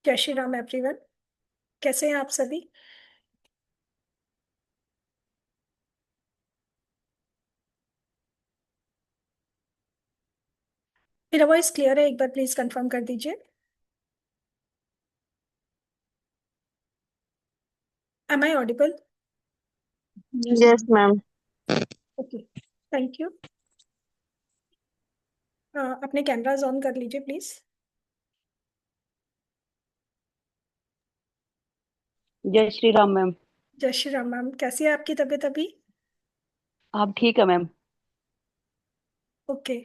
जय श्री राम एवरीवन। कैसे हैं आप सभी? मेरा वॉइस क्लियर है? एक बार प्लीज कंफर्म कर दीजिए। Am I audible? Yes ma'am. Okay, thank you. अपने कैमराज ऑन कर लीजिए प्लीज। जय श्री राम मैम। जय श्री राम मैम, कैसी है आपकी तबीयत अभी? आप ठीक है मैम। ओके,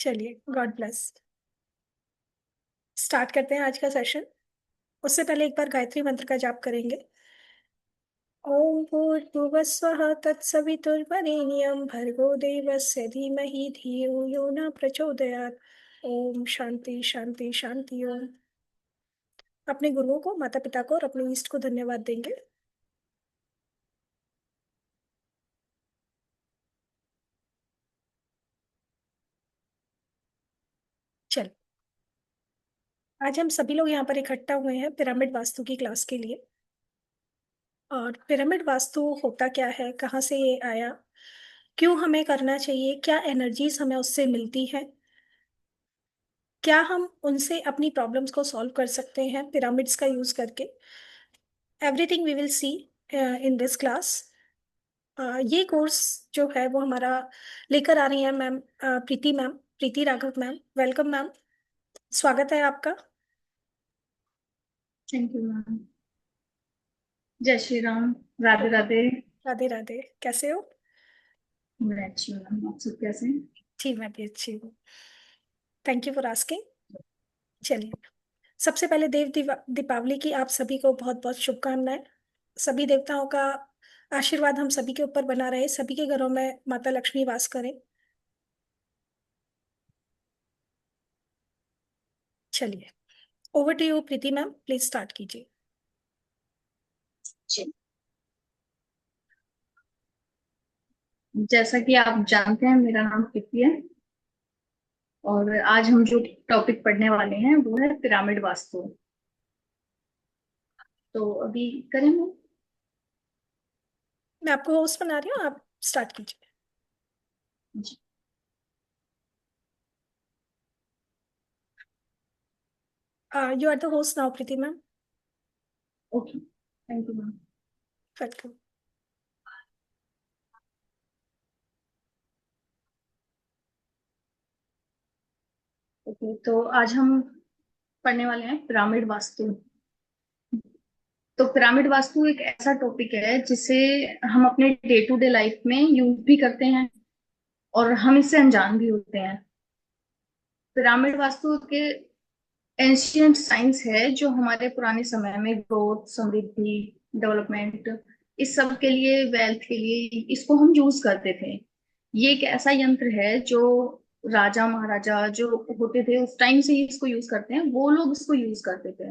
चलिए, गॉड ब्लेस। स्टार्ट करते हैं आज का सेशन। उससे पहले एक बार गायत्री मंत्र का जाप करेंगे। ओम भूर्भुवस्वः तत्सवितुर्वरेण्यं भर्गो देवस्य धीमहि धियो यो न प्रचोदयात्। ओम शांति शांति शांति ओम। अपने गुरुओं को, माता पिता को और अपने ईष्ट को धन्यवाद देंगे। चल, आज हम सभी लोग यहाँ पर इकट्ठा हुए हैं पिरामिड वास्तु की क्लास के लिए। और पिरामिड वास्तु होता क्या है, कहाँ से ये आया, क्यों हमें करना चाहिए, क्या एनर्जीज हमें उससे मिलती हैं, क्या हम उनसे अपनी प्रॉब्लम्स को सॉल्व कर सकते हैं पिरामिड्स का यूज करके। Everything we will see in this class. ये कोर्स जो है वो हमारा लेकर आ रही है ma'am Preeti ma'am, Preeti Raghav ma'am. Welcome ma'am, स्वागत है आपका। Thank you ma'am. जय श्री राम। राधे राधे। राधे राधे, कैसे हो? मैं अच्छी हूँ मैम, आप सब कैसे हैं? जी, मैं भी अच्छी हूँ। Thank you for asking. चलिए, सबसे पहले दीपावली की आप सभी को बहुत बहुत शुभकामनाएं। सभी देवताओं का आशीर्वाद हम सभी के ऊपर बना रहे, सभी के घरों में माता लक्ष्मी वास करें। चलिए, over to you Preeti ma'am, please start कीजिए। जी। जैसा कि आप जानते हैं, मेरा नाम प्रीति है और आज हम जो टॉपिक पढ़ने वाले हैं वो है पिरामिड वास्तु। तो अभी करें मैम? मैं आपको होस्ट बना रही हूँ, आप स्टार्ट कीजिए। जी। You are the host now Preeti ma'am. Okay, thank you ma'am. Welcome. Okay, तो आज हम पढ़ने वाले हैं पिरामिड वास्तु। तो पिरामिड वास्तु एक ऐसा टॉपिक है जिसे हम अपने डे टू डे लाइफ में यूज भी करते हैं और हम इससे अनजान भी होते हैं। पिरामिड वास्तु के एंशियंट साइंस है जो हमारे पुराने समय में ग्रोथ, समृद्धि, डेवलपमेंट, इस सब के लिए, वेल्थ के लिए इसको हम यूज करते थे। ये एक ऐसा यंत्र है जो राजा महाराजा जो होते थे उस टाइम से ही इसको यूज करते हैं, वो लोग इसको यूज करते थे।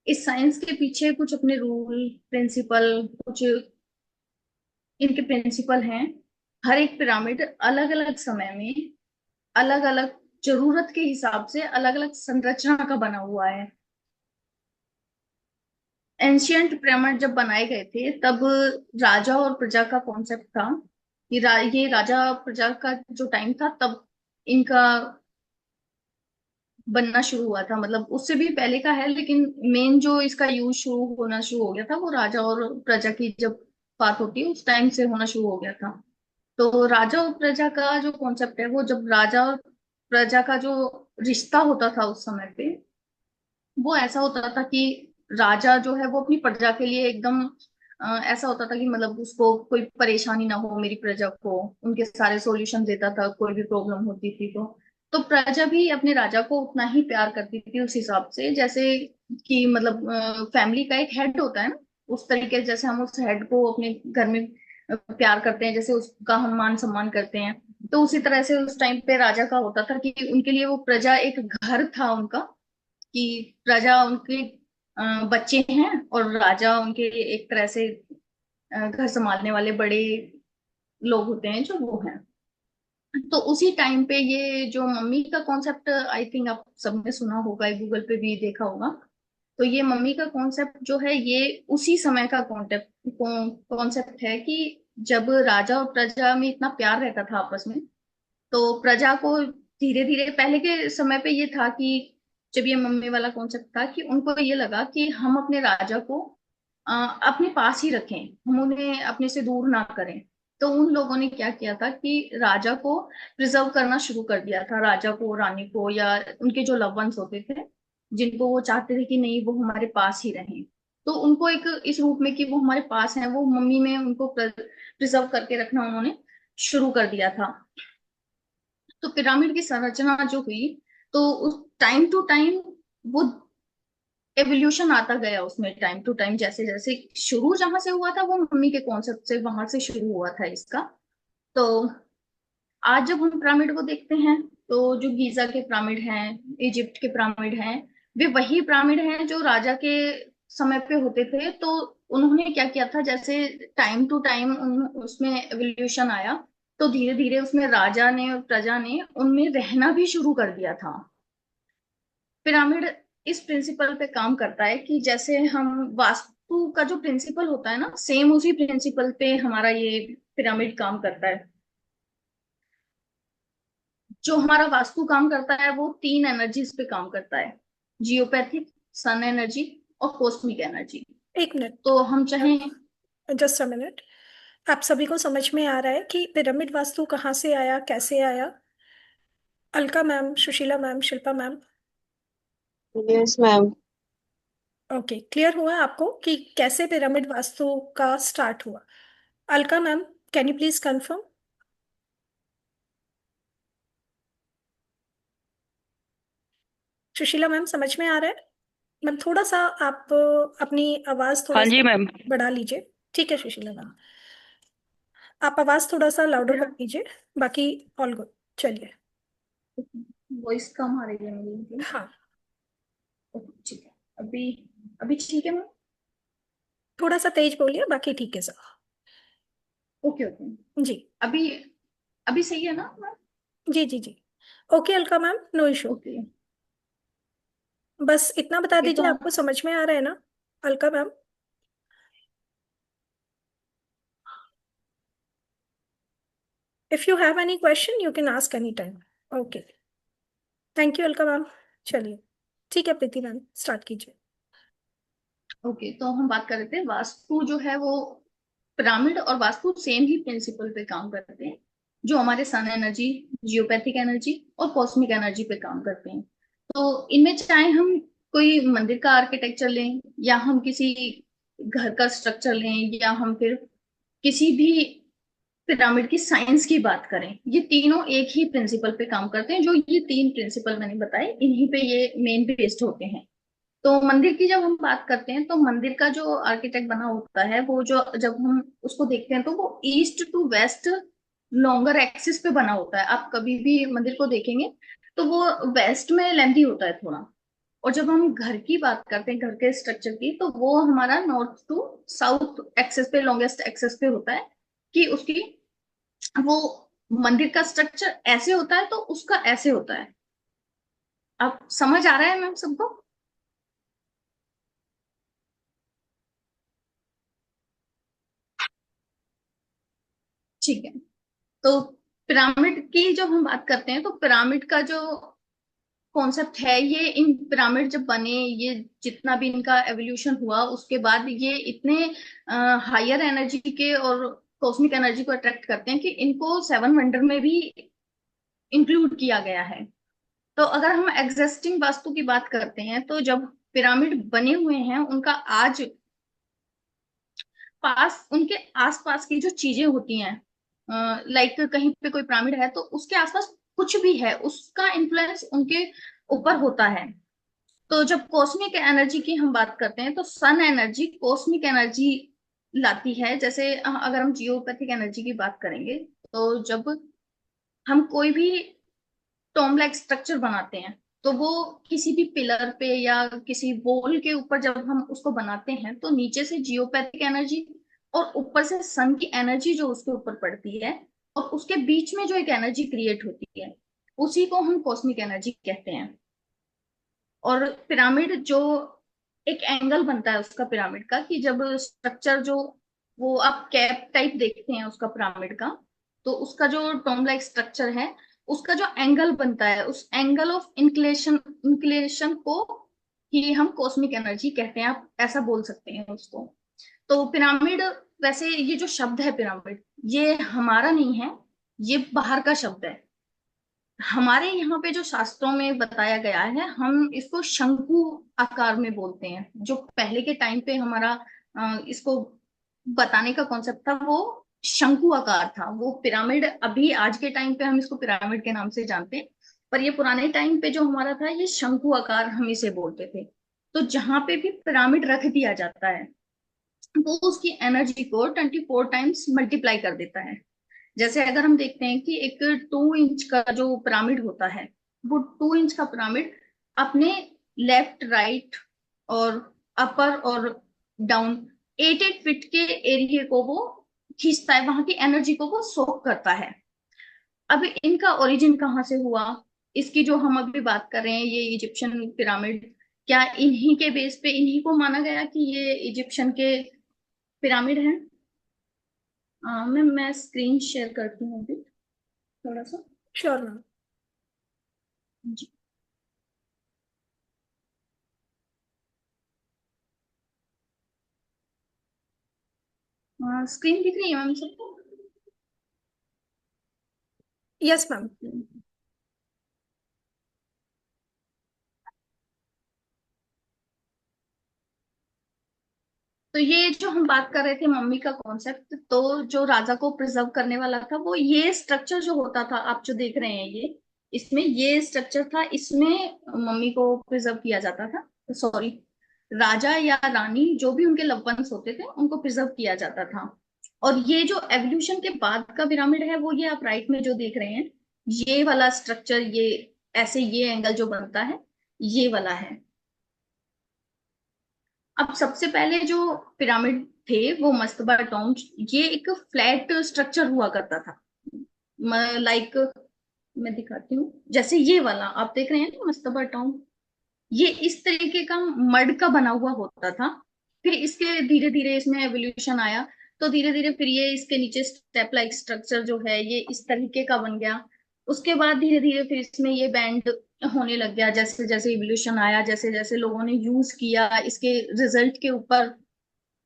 इस साइंस के पीछे कुछ अपने रूल, प्रिंसिपल, कुछ इनके प्रिंसिपल हैं। हर एक पिरामिड अलग अलग समय में, अलग अलग जरूरत के हिसाब से अलग अलग संरचना का बना हुआ है। एंशियंट पिरामिड जब बनाए गए थे तब राजा और प्रजा का कॉन्सेप्ट था। ये राजा प्रजा का जो टाइम था तब इनका बनना शुरू हुआ था। मतलब उससे भी पहले का है, लेकिन मेन जो इसका यूज शुरू हो गया था वो राजा और प्रजा की जब बात होती है उस टाइम से होना शुरू हो गया था। तो राजा और प्रजा का जो कॉन्सेप्ट है, वो जब राजा और प्रजा का जो रिश्ता होता था उस समय पे, वो ऐसा होता था कि राजा जो है वो अपनी प्रजा के लिए एकदम ऐसा होता था कि मतलब उसको कोई परेशानी ना हो, मेरी प्रजा को उनके सारे सॉल्यूशन देता था कोई भी प्रॉब्लम होती थी। तो प्रजा भी अपने राजा को उतना ही प्यार करती थी उस हिसाब से, जैसे कि मतलब फैमिली का एक हेड होता है ना, उस तरीके से जैसे हम उस हेड को अपने घर में प्यार करते हैं, जैसे उसका हम मान सम्मान करते हैं। तो उसी तरह से उस टाइम पे राजा का होता था कि उनके लिए वो प्रजा एक घर था उनका, कि प्रजा उनके बच्चे हैं और राजा उनके एक तरह से घर संभालने वाले बड़े लोग होते हैं जो वो हैं। तो उसी टाइम पे ये जो मम्मी का कॉन्सेप्ट, आई थिंक आप सबने सुना होगा, गूगल पे भी देखा होगा, तो ये मम्मी का कॉन्सेप्ट जो है ये उसी समय का कॉन्सेप्ट कॉन्सेप्ट है कि जब राजा और प्रजा में इतना प्यार रहता था आपस में, तो प्रजा को धीरे धीरे, पहले के समय पे ये था कि जब ये मम्मी वाला कॉन्सेप्ट था कि उनको ये लगा कि हम अपने राजा को अपने पास ही रखें, हम उन्हें अपने से दूर ना करें। तो उन लोगों ने क्या किया था कि राजा को प्रिजर्व करना शुरू कर दिया था, राजा को, रानी को, या उनके जो लव वंस होते थे जिनको वो चाहते थे कि नहीं वो हमारे पास ही रहें। तो उनको एक इस रूप में कि वो हमारे पास हैं, वो मम्मी में उनको प्रिजर्व करके रखना उन्होंने शुरू कर दिया था। तो पिरामिड की संरचना जो हुई, तो उस टाइम टू टाइम वो एवोल्यूशन आता गया उसमें, टाइम टू टाइम जैसे जैसे शुरू जहां से हुआ था वो मम्मी के कॉन्सेप्ट से, वहां से शुरू हुआ था इसका। तो आज जब हम पिरामिड को देखते हैं तो जो गीजा के पिरामिड हैं, इजिप्ट के पिरामिड हैं, वे वही पिरामिड हैं जो राजा के समय पे होते थे। तो उन्होंने क्या किया था, जैसे टाइम टू टाइम उसमें एवोल्यूशन आया, तो धीरे धीरे उसमें राजा ने और प्रजा ने उनमें रहना भी शुरू कर दिया था। पिरामिड इस प्रिंसिपल पे काम करता है कि जैसे हम वास्तु का जो प्रिंसिपल होता है ना, सेम उसी प्रिंसिपल पे हमारा ये पिरामिड काम करता है। जो हमारा वास्तु काम करता है वो तीन एनर्जीज पे काम करता है: जियोपैथिक, सन एनर्जी और कॉस्मिक एनर्जी। एक मिनट, तो हम चाहें, जस्ट अ मिनट। आप सभी को समझ में आ रहा है कि पिरामिड वास्तु कहाँ से आया, कैसे आया? Alka ma'am, Sushila ma'am, Shilpa ma'am. Yes ma'am. Okay, clear हुआ आपको कि कैसे पिरामिड वास्तु का स्टार्ट हुआ? Alka ma'am, can you please confirm? Sushila ma'am, समझ में आ रहा है? मैम थोड़ा सा आप अपनी आवाज थोड़ा हाँ जी सा मैम। बढ़ा लीजिए। ठीक है सुशीला मैम, आप आवाज थोड़ा सा लाउडर कर लीजिए। बाकी ऑल गुड, चलिए। वॉइस कम आ रही है मेरी इनकी। हाँ, ओके, ठीक है। अभी अभी ठीक है मैम? थोड़ा सा तेज बोलिए, बाकी ठीक है सर। Okay okay. जी अभी अभी सही है ना मैम? जी जी जी। Okay Alka ma'am, no issue. Okay बस इतना बता ओके। तो दीजिए, आपको समझ में आ रहा है ना Alka ma'am? If you have any question you can ask any time. Okay, thank you Alka ma'am. चलिए, ठीक है प्रीति मैम, स्टार्ट कीजिए। ओके, तो हम बात कर रहे थे वास्तु जो है वो, पिरामिड और वास्तु सेम ही प्रिंसिपल पे काम करते हैं, जो हमारे सन एनर्जी, जियोपैथिक एनर्जी और कॉस्मिक एनर्जी पे काम करते हैं। तो इनमें चाहे हम कोई मंदिर का आर्किटेक्चर लें, या हम किसी घर का स्ट्रक्चर लें, या हम फिर किसी भी पिरामिड की साइंस की बात करें, ये तीनों एक ही प्रिंसिपल पे काम करते हैं। जो ये तीन प्रिंसिपल मैंने बताए, इन्हीं पे ये मेन बेस्ड होते हैं। तो मंदिर की जब हम बात करते हैं, तो मंदिर का जो आर्किटेक्ट बना होता है वो, जो जब हम उसको देखते हैं तो वो east to west longer axis पे बना होता है। आप कभी भी मंदिर को देखेंगे तो वो वेस्ट में लेंथी होता है थोड़ा। और जब हम घर की बात करते हैं, घर के स्ट्रक्चर की, तो वो हमारा नॉर्थ टू साउथ एक्सेस पे, लॉन्गेस्ट एक्सेस पे होता है। कि उसकी वो मंदिर का स्ट्रक्चर ऐसे होता है तो उसका ऐसे होता है। आप समझ आ रहा है मैम सबको? ठीक है। तो पिरामिड की जब हम बात करते हैं, तो पिरामिड का जो कॉन्सेप्ट है, ये इन पिरामिड जब बने, ये जितना भी इनका एवोल्यूशन हुआ, उसके बाद ये इतने हायर एनर्जी के और कॉस्मिक एनर्जी को अट्रैक्ट करते हैं कि इनको सेवन वंडर में भी इंक्लूड किया गया है। तो अगर हम एग्जिस्टिंग वास्तु की बात करते हैं, तो जब पिरामिड बने हुए हैं, उनका आज पास, उनके आसपास की जो चीजें होती हैं, लाइक कहीं पे कोई पिरामिड है तो उसके आसपास कुछ भी है, उसका इन्फ्लुएंस उनके ऊपर होता है। तो जब कॉस्मिक एनर्जी की हम बात करते हैं, तो सन एनर्जी कॉस्मिक एनर्जी लाती है। जैसे अगर हम जियोपैथिक एनर्जी की बात करेंगे, तो जब हम कोई भी टॉम लाइक स्ट्रक्चर बनाते हैं, तो वो किसी भी पिलर पे या किसी वॉल के ऊपर जब हम उसको बनाते हैं, तो नीचे से जियोपैथिक एनर्जी और ऊपर से सन की एनर्जी जो उसके ऊपर पड़ती है, और उसके बीच में जो एक एनर्जी क्रिएट होती है, उसी को हम कॉस्मिक एनर्जी कहते हैं। और पिरामिड जो एक एंगल बनता है उसका पिरामिड का, कि जब स्ट्रक्चर जो, वो आप कैप टाइप देखते हैं उसका पिरामिड का, तो उसका जो टॉम लाइक स्ट्रक्चर है, उसका जो एंगल बनता है, उस एंगल ऑफ इंक्लेशन इंक्लेशन को ही हम कॉस्मिक एनर्जी कहते हैं, आप ऐसा बोल सकते हैं उसको। तो पिरामिड, वैसे ये जो शब्द है पिरामिड, ये हमारा नहीं है, ये बाहर का शब्द है। हमारे यहाँ पे जो शास्त्रों में बताया गया है, हम इसको शंकु आकार में बोलते हैं। जो पहले के टाइम पे हमारा इसको बताने का कॉन्सेप्ट था, वो शंकु आकार था। वो पिरामिड, अभी आज के टाइम पे हम इसको पिरामिड के नाम से जानते हैं, पर ये पुराने टाइम पे जो हमारा था, ये शंकु आकार हम इसे बोलते थे। तो जहां पे भी पिरामिड रख दिया जाता है, वो उसकी एनर्जी को 24 टाइम्स मल्टीप्लाई कर देता है। जैसे अगर हम देखते हैं कि एक 2 इंच का जो पिरामिड होता है, वो 2 इंच का पिरामिड अपने लेफ्ट राइट और अपर और डाउन 8 8 फीट के एरिया को वो खींचता है, वहां की एनर्जी को वो सोक करता है। अब इनका ओरिजिन कहाँ से हुआ, इसकी जो हम अभी बात कर रहे हैं, ये इजिप्शियन पिरामिड, क्या इन्हीं के बेस पे, इन्हीं को माना गया कि ये इजिप्शियन के पिरामिड हैं? मैं स्क्रीन शेयर करती हूँ अभी थोड़ा सा। Sure ma'am. जी। स्क्रीन दिख रही है मैम सबको? Yes ma'am. तो ये जो हम बात कर रहे थे मम्मी का कॉन्सेप्ट, तो जो राजा को प्रिजर्व करने वाला था, वो ये स्ट्रक्चर जो होता था, आप जो देख रहे हैं ये, इसमें ये स्ट्रक्चर था, इसमें मम्मी को प्रिजर्व किया जाता था। सॉरी, राजा या रानी जो भी उनके लव वंस होते थे, उनको प्रिजर्व किया जाता था। और ये जो एवोल्यूशन के बाद का पिरामिड है, वो ये आप राइट में जो देख रहे हैं, ये वाला स्ट्रक्चर, ये ऐसे ये एंगल जो बनता है, ये वाला है। अब सबसे पहले जो पिरामिड थे, वो मस्तबा टॉम्ब, ये एक फ्लैट स्ट्रक्चर हुआ करता था। लाइक, मैं दिखाती हूँ, जैसे ये वाला आप देख रहे हैं ना मस्तबा टॉम्ब, ये इस तरीके का मड का बना हुआ होता था। फिर इसके धीरे धीरे इसमें एवोल्यूशन आया, तो धीरे धीरे फिर ये इसके नीचे स्टेप लाइक स्ट्रक्चर जो है, ये इस तरीके का बन गया। उसके बाद धीरे धीरे फिर इसमें ये बैंड होने लग गया, जैसे जैसे इवोल्यूशन आया, जैसे जैसे लोगों ने यूज किया इसके रिजल्ट के ऊपर,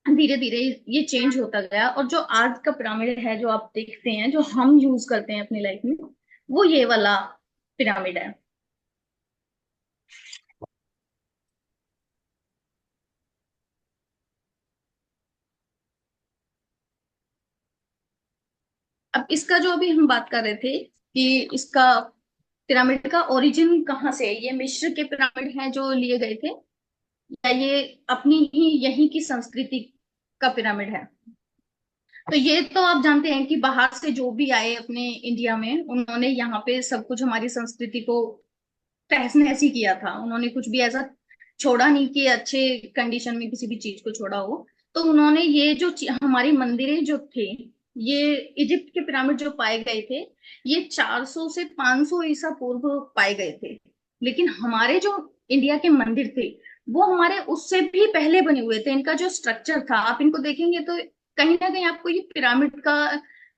धीरे धीरे ये चेंज होता गया। और जो आज का पिरामिड है, जो आप देखते हैं, जो हम यूज करते हैं अपनी लाइफ में, वो ये वाला पिरामिड है। अब इसका जो अभी हम बात कर रहे थे कि इसका पिरामिड का ओरिजिन कहाँ से है, ये मिस्र के पिरामिड हैं जो लिए गए थे, या ये अपनी ही यहीं की संस्कृति का पिरामिड है? तो ये तो आप जानते हैं कि बाहर से जो भी आए अपने इंडिया में, उन्होंने यहाँ पे सब कुछ हमारी संस्कृति को तहस नहस ही किया था। उन्होंने कुछ भी ऐसा छोड़ा नहीं कि अच्छे कंडीशन में किसी भी चीज को छोड़ा हो। तो उन्होंने ये जो हमारी मंदिरें जो थे, ये इजिप्ट के पिरामिड जो पाए गए थे, ये 400 से 500 ईसा पूर्व पाए गए थे। लेकिन हमारे जो इंडिया के मंदिर थे, वो हमारे उससे भी पहले बने हुए थे। इनका जो स्ट्रक्चर था, आप इनको देखेंगे तो कहीं ना कहीं आपको ये पिरामिड का,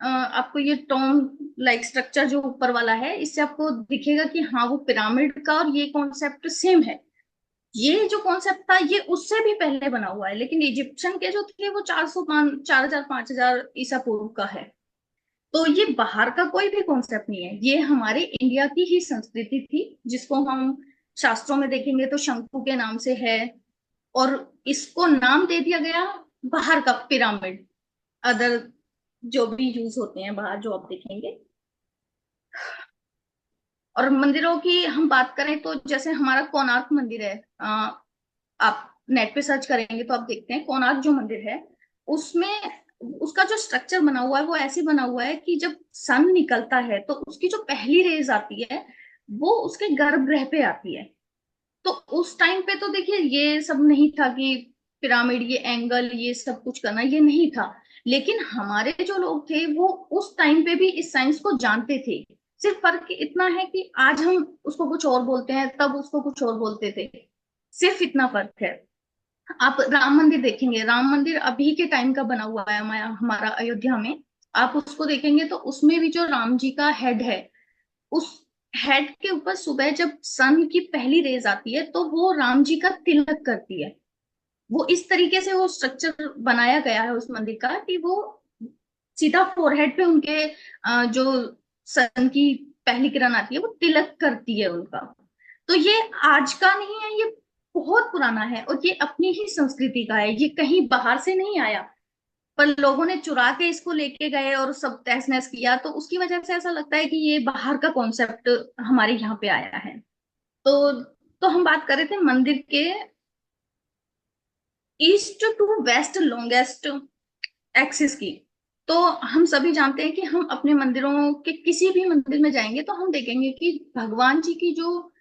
आपको ये टोम लाइक स्ट्रक्चर जो ऊपर वाला है, इससे आपको दिखेगा कि हाँ, वो पिरामिड का और ये कॉन्सेप्ट सेम है। ये जो कॉन्सेप्ट था, ये उससे भी पहले बना हुआ है, लेकिन इजिप्शियन के जो थे वो 400 5,000 ईसा पूर्व का है। तो ये बाहर का कोई भी कॉन्सेप्ट नहीं है, ये हमारे इंडिया की ही संस्कृति थी, जिसको हम शास्त्रों में देखेंगे तो शंकु के नाम से है। और इसको नाम दे दिया गया बाहर का पिरामिड, अदर जो भी यूज होते हैं बाहर, जो आप देखेंगे। और मंदिरों की हम बात करें तो जैसे हमारा कोणार्क मंदिर है, आप नेट पे सर्च करेंगे तो आप देखते हैं कोणार्क जो मंदिर है, उसमें उसका जो स्ट्रक्चर बना हुआ है, वो ऐसे बना हुआ है कि जब सन निकलता है, तो उसकी जो पहली रेज आती है, वो उसके गर्भगृह पे आती है। तो उस टाइम पे तो देखिए, ये सब नहीं था कि पिरामिड, ये एंगल, ये सब कुछ करना, ये नहीं था। लेकिन हमारे जो लोग थे, वो उस टाइम पे भी इस साइंस को जानते थे। सिर्फ फर्क इतना है कि आज हम उसको कुछ और बोलते हैं, तब उसको कुछ और बोलते थे। सिर्फ इतना फर्क है। आप राम मंदिर देखेंगे, राम मंदिर अभी के टाइम का बना हुआ है हमारा हमारा अयोध्या में। आप उसको देखेंगे तो उसमें भी जो राम जी का हेड है, उस हेड के ऊपर सुबह जब सन की पहली रेज आती है तो वो राम जी का तिलक करती है। वो इस तरीके से वो स्ट्रक्चर बनाया गया है उस मंदिर का कि वो सीधा फोरहेड पे उनके जो सन की पहली किरण आती है वो तिलक करती है उनका। तो ये आज का नहीं है, ये बहुत पुराना है और ये अपनी ही संस्कृति का है, ये कहीं बाहर से नहीं आया। पर लोगों ने चुरा के इसको लेके गए और सब तहस नहस किया, तो उसकी वजह से ऐसा लगता है कि ये बाहर का कॉन्सेप्ट हमारे यहाँ पे आया है। तो हम बात कर रहे थे मंदिर के east to west longest axis की। तो हम सभी जानते हैं कि हम अपने मंदिरों के किसी भी मंदिर में जाएंगे तो हम देखेंगे कि भगवान जी की जो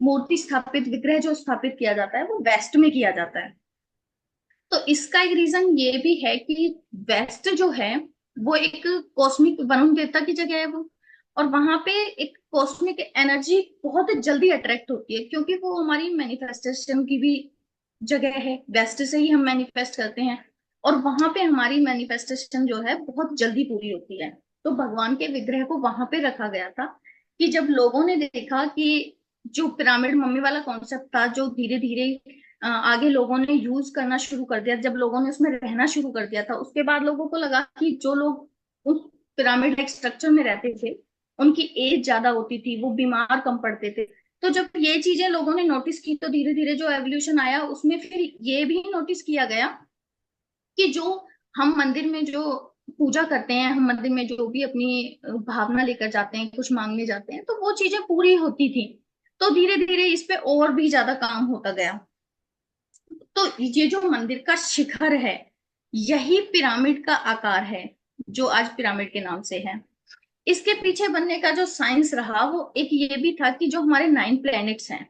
मूर्ति स्थापित, विग्रह जो स्थापित किया जाता है वो वेस्ट में किया जाता है। तो इसका एक रीजन ये भी है कि वेस्ट जो है वो एक कॉस्मिक वरुण देवता की जगह है वो, और वहां पे एक कॉस्मिक एनर्जी बहुत जल्दी अट्रैक्ट होती है, क्योंकि वो हमारी मैनिफेस्टेशन की भी जगह है, वेस्ट से ही हम मैनिफेस्ट करते हैं। और वहां पे हमारी मैनिफेस्टेशन जो है बहुत जल्दी पूरी होती है। तो भगवान के विग्रह को वहां पे रखा गया था कि जब लोगों ने देखा कि जो पिरामिड मम्मी वाला कॉन्सेप्ट था, जो धीरे धीरे आगे लोगों ने यूज करना शुरू कर दिया, जब लोगों ने उसमें रहना शुरू कर दिया था, उसके बाद लोगों को लगा कि जो लोग उस पिरामिड स्ट्रक्चर में रहते थे उनकी एज ज्यादा होती थी, वो बीमार कम पड़ते थे। तो जब ये चीजें लोगों ने नोटिस की तो धीरे धीरे जो एवोल्यूशन आया उसमें फिर ये भी नोटिस किया गया कि जो हम मंदिर में जो पूजा करते हैं, हम मंदिर में जो भी अपनी भावना लेकर जाते हैं, कुछ मांगने जाते हैं, तो वो चीजें पूरी होती थी। तो धीरे धीरे इस पे और भी ज्यादा काम होता गया। तो ये जो मंदिर का शिखर है, यही पिरामिड का आकार है जो आज पिरामिड के नाम से है। इसके पीछे बनने का जो साइंस रहा वो एक ये भी था कि जो हमारे 9 प्लैनेट्स हैं,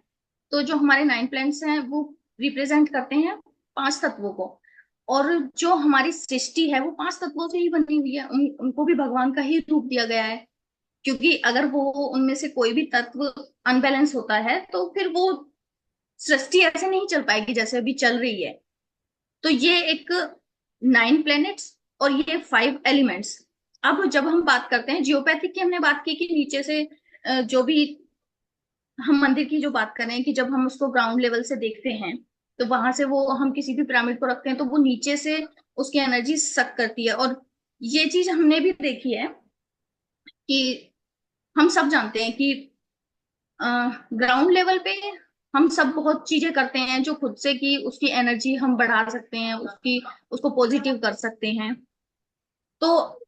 तो जो हमारे 9 प्लैनेट्स हैं वो रिप्रेजेंट करते हैं 5 तत्वों को। और जो हमारी सृष्टि है वो 5 तत्वों से ही बनी हुई है, उनको भी भगवान का ही रूप दिया गया है। क्योंकि अगर वो उनमें से कोई भी तत्व अनबैलेंस होता है तो फिर वो सृष्टि ऐसे नहीं चल पाएगी जैसे अभी चल रही है। तो ये एक 9 प्लैनेट्स और ये 5 एलिमेंट्स। अब जब हम बात करते हैं जियोपैथिक की, हमने बात की कि नीचे से जो भी हम मंदिर की जो बात कर रहे हैं कि जब हम उसको ग्राउंड लेवल से देखते हैं तो वहां से वो हम किसी भी पिरामिड को रखते हैं तो वो नीचे से उसकी एनर्जी सक करती है। और ये चीज हमने भी देखी है कि हम सब जानते हैं कि ग्राउंड लेवल पे हम सब बहुत चीजें करते हैं जो खुद से कि उसकी एनर्जी हम बढ़ा सकते हैं, उसकी उसको पॉजिटिव कर सकते हैं। तो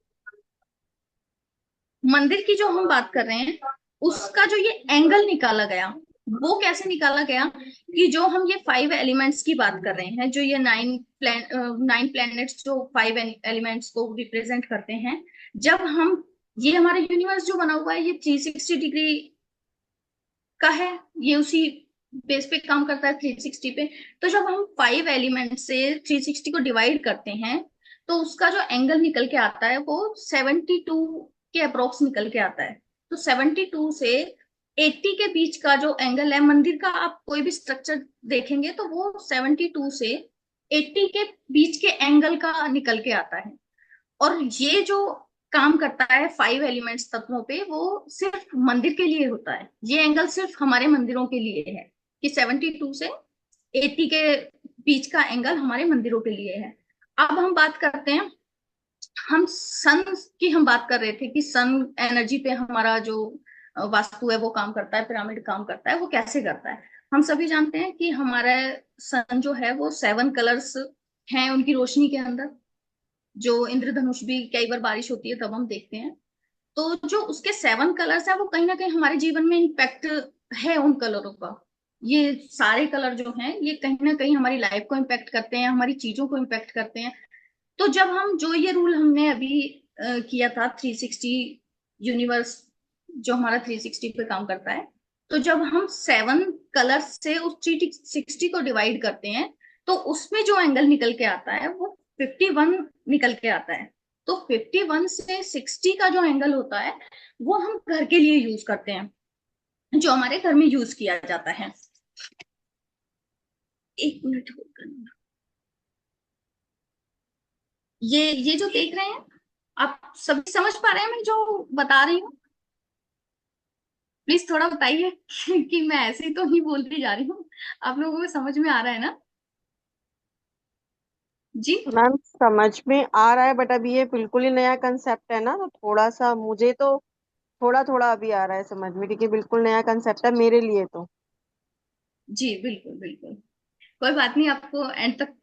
मंदिर की जो हम बात कर रहे हैं उसका जो ये एंगल निकाला गया, वो कैसे निकाला गया कि जो हम ये 5 एलिमेंट्स की बात कर रहे हैं, जो ये 9 प्लैनेट्स जो 5 एलिमेंट्स को रिप्रेजेंट करते हैं, जब हम ये हमारे यूनिवर्स जो बना हुआ है ये 360 डिग्री का है, ये उसी बेस पे काम करता है 360 पे। तो जब हम 5 एलिमेंट से 360 को डिवाइड करते हैं तो उसका जो एंगल निकल के आता है वो 72 के अप्रोक्स निकल के आता है। तो 72 से 80 के बीच का जो एंगल है मंदिर का, आप कोई भी स्ट्रक्चर देखेंगे तो वो 72 से 80 के बीच के एंगल का निकल के आता है। और ये जो काम करता है 5 एलिमेंट्स तत्वों पे वो सिर्फ मंदिर के लिए होता है, ये एंगल सिर्फ हमारे मंदिरों के लिए है कि 72 से 80 के बीच का एंगल हमारे मंदिरों के लिए है। अब हम बात करते हैं, हम सन की हम बात कर रहे थे कि सन एनर्जी पे हमारा जो वास्तु है वो काम करता है, पिरामिड काम करता है, वो कैसे करता है। हम सभी जानते हैं कि हमारा सन जो है वो 7 कलर्स हैं उनकी रोशनी के अंदर। जो इंद्रधनुष भी कई बार बारिश होती है तब हम देखते हैं। तो जो उसके 7 कलर्स है वो कहीं ना कहीं हमारे जीवन में इम्पैक्ट है उन कलरों का। ये सारे कलर जो हैं ये कहीं ना कहीं हमारी लाइफ को इम्पैक्ट करते हैं, हमारी चीजों को इम्पैक्ट करते हैं। तो जब हम जो ये रूल हमने अभी किया था 360 यूनिवर्स, जो हमारा 360 पे काम करता है, तो जब हम 7 कलर से उस 360 को डिवाइड करते हैं तो उसमें जो एंगल निकल के आता है वो 51 निकल के आता है। तो 51 से 60 का जो एंगल होता है वो हम घर के लिए यूज करते हैं, जो हमारे घर में यूज किया जाता है। एक मिनट होल्ड करना। ये जो देख रहे हैं, आप सभी समझ पा रहे हैं मैं जो बता रही हूँ? प्लीज थोड़ा बताइए कि मैं ऐसे ही तो नहीं बोलती जा रही हूँ, आप लोगों को समझ में आ रहा है ना? जी। मैम समझ में आ रहा है, बट अभी ये बिल्कुल ही नया कंसेप्ट है ना, तो थोड़ा सा मुझे तो थोड़ा थोड़ा अभी आ रहा है समझ में, क्योंकि बिल्कुल नया कंसेप्ट है मेरे लिए तो। जी बिल्कुल बिल्कुल, कोई बात नहीं, आपको एंड तक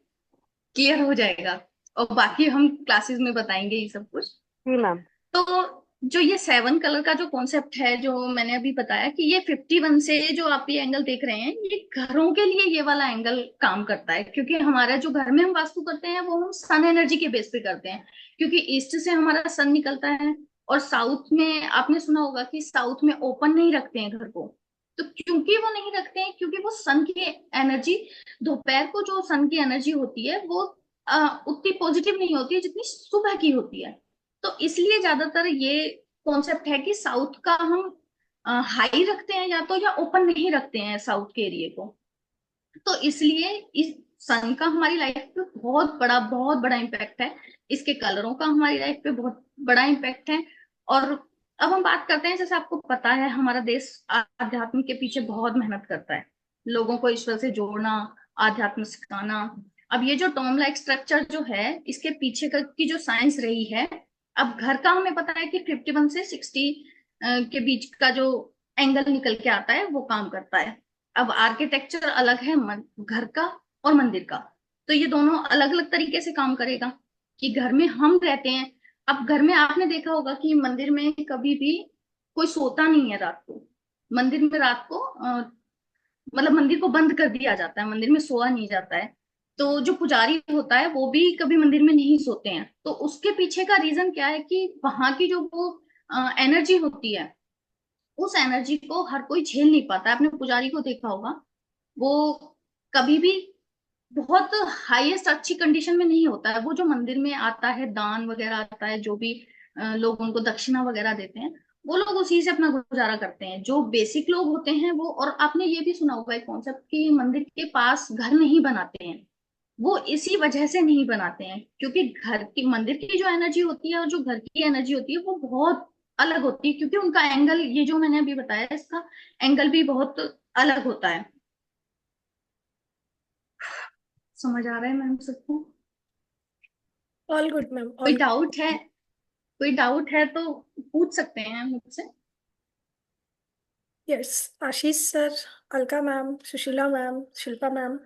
क्लियर हो जाएगा, और बाकी हम क्लासेस में बताएंगे ये सब कुछ। जी मैम। तो जो ये 7 कलर का जो कॉन्सेप्ट है, जो मैंने अभी बताया कि ये 51 से जो आप ये एंगल देख रहे हैं, ये घरों के लिए ये वाला एंगल काम करता है, क्योंकि हमारा जो घर में हम वास्तु करते हैं वो हम सन एनर्जी के बेस पे करते हैं, क्योंकि ईस्ट से हमारा सन निकलता है। और साउथ में आपने सुना होगा कि साउथ में ओपन नहीं रखते हैं घर को। तो क्योंकि वो नहीं रखते हैं, क्योंकि वो सन की एनर्जी, दोपहर को जो सन की एनर्जी होती है वो उतनी पॉजिटिव नहीं होती है जितनी सुबह की होती है। तो इसलिए ज्यादातर ये कॉन्सेप्ट है कि साउथ का हम हाई रखते हैं, या तो या ओपन नहीं रखते हैं साउथ के एरिया को। तो इसलिए इस सन का हमारी लाइफ पे बहुत बड़ा इम्पैक्ट है, इसके कलरों का हमारी लाइफ पे बहुत बड़ा इम्पैक्ट है। और अब हम बात करते हैं, जैसे आपको पता है हमारा देश आध्यात्म के पीछे बहुत मेहनत करता है, लोगों को ईश्वर से जोड़ना, आध्यात्म सिखाना। अब ये जो टॉम लाइक स्ट्रक्चर जो है, इसके पीछे की जो साइंस रही है, अब घर का हमें पता है कि 51 से 60 के बीच का जो एंगल निकल के आता है वो काम करता है। अब आर्किटेक्चर अलग है घर का और मंदिर का, तो ये दोनों अलग अलग तरीके से काम करेगा। कि घर में हम रहते हैं, अब घर में आपने देखा होगा कि मंदिर में कभी भी कोई सोता नहीं है रात को। मंदिर में रात को मतलब मंदिर को बंद कर दिया जाता है, मंदिर में सोया नहीं जाता है। तो जो पुजारी होता है वो भी कभी मंदिर में नहीं सोते हैं। तो उसके पीछे का रीजन क्या है कि वहां की जो वो एनर्जी होती है, उस एनर्जी को हर कोई झेल नहीं पाता है। आपने पुजारी को देखा होगा, वो कभी भी बहुत हाईएस्ट अच्छी कंडीशन में नहीं होता है। वो जो मंदिर में आता है, दान वगैरह आता है, जो भी लोग उनको दक्षिणा वगैरह देते हैं, वो लोग उसी से अपना गुजारा करते हैं। जो बेसिक लोग होते हैं वो, और आपने ये भी सुना होगा एक कॉन्सेप्ट कि मंदिर के पास घर नहीं बनाते हैं, वो इसी वजह से नहीं बनाते हैं, क्योंकि घर की मंदिर की जो एनर्जी होती है और जो घर की एनर्जी होती है वो बहुत अलग होती है, क्योंकि उनका एंगल, ये जो मैंने अभी बताया, इसका एंगल भी बहुत अलग होता है। समझ आ रहा है मैम सबको? ऑल गुड मैम, कोई ऑल। डाउट है? कोई डाउट है तो पूछ सकते हैं मुझसे। Yes, Ashish sir, Alka ma'am, Sushila ma'am, Shilpa ma'am,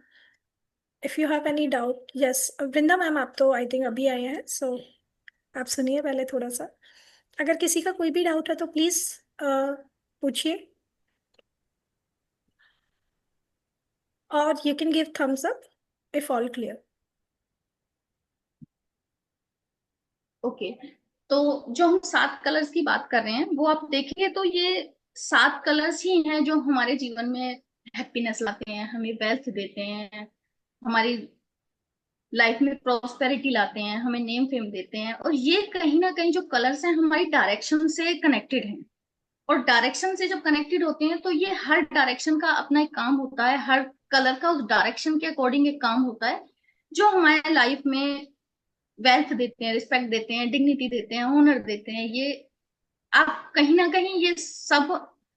if you have any doubt. Yes, Vrinda ma'am, आप तो आई थिंक अभी आए हैं, सो आप सुनिए पहले थोड़ा सा। अगर किसी का कोई भी डाउट है तो प्लीज पूछिए, और you can give Thums up if all clear. Okay, तो जो हम 7 कलर्स की बात कर रहे हैं, वो आप देखिए तो ये 7 कलर्स ही हैं जो हमारे जीवन में हैप्पीनेस लाते हैं, हमें वेल्थ देते हैं, हमारी लाइफ में प्रॉस्पेरिटी लाते हैं, हमें नेम फेम देते हैं। और ये कहीं ना कहीं जो कलर्स हैं हमारी डायरेक्शन से कनेक्टेड हैं। और डायरेक्शन से जब कनेक्टेड होते हैं तो ये हर डायरेक्शन का अपना एक काम होता है, हर कलर का उस डायरेक्शन के अकॉर्डिंग एक काम होता है, जो हमारे लाइफ में वेल्थ देते हैं, रिस्पेक्ट देते हैं, डिग्निटी देते हैं, ऑनर देते हैं। ये आप कहीं ना कहीं ये सब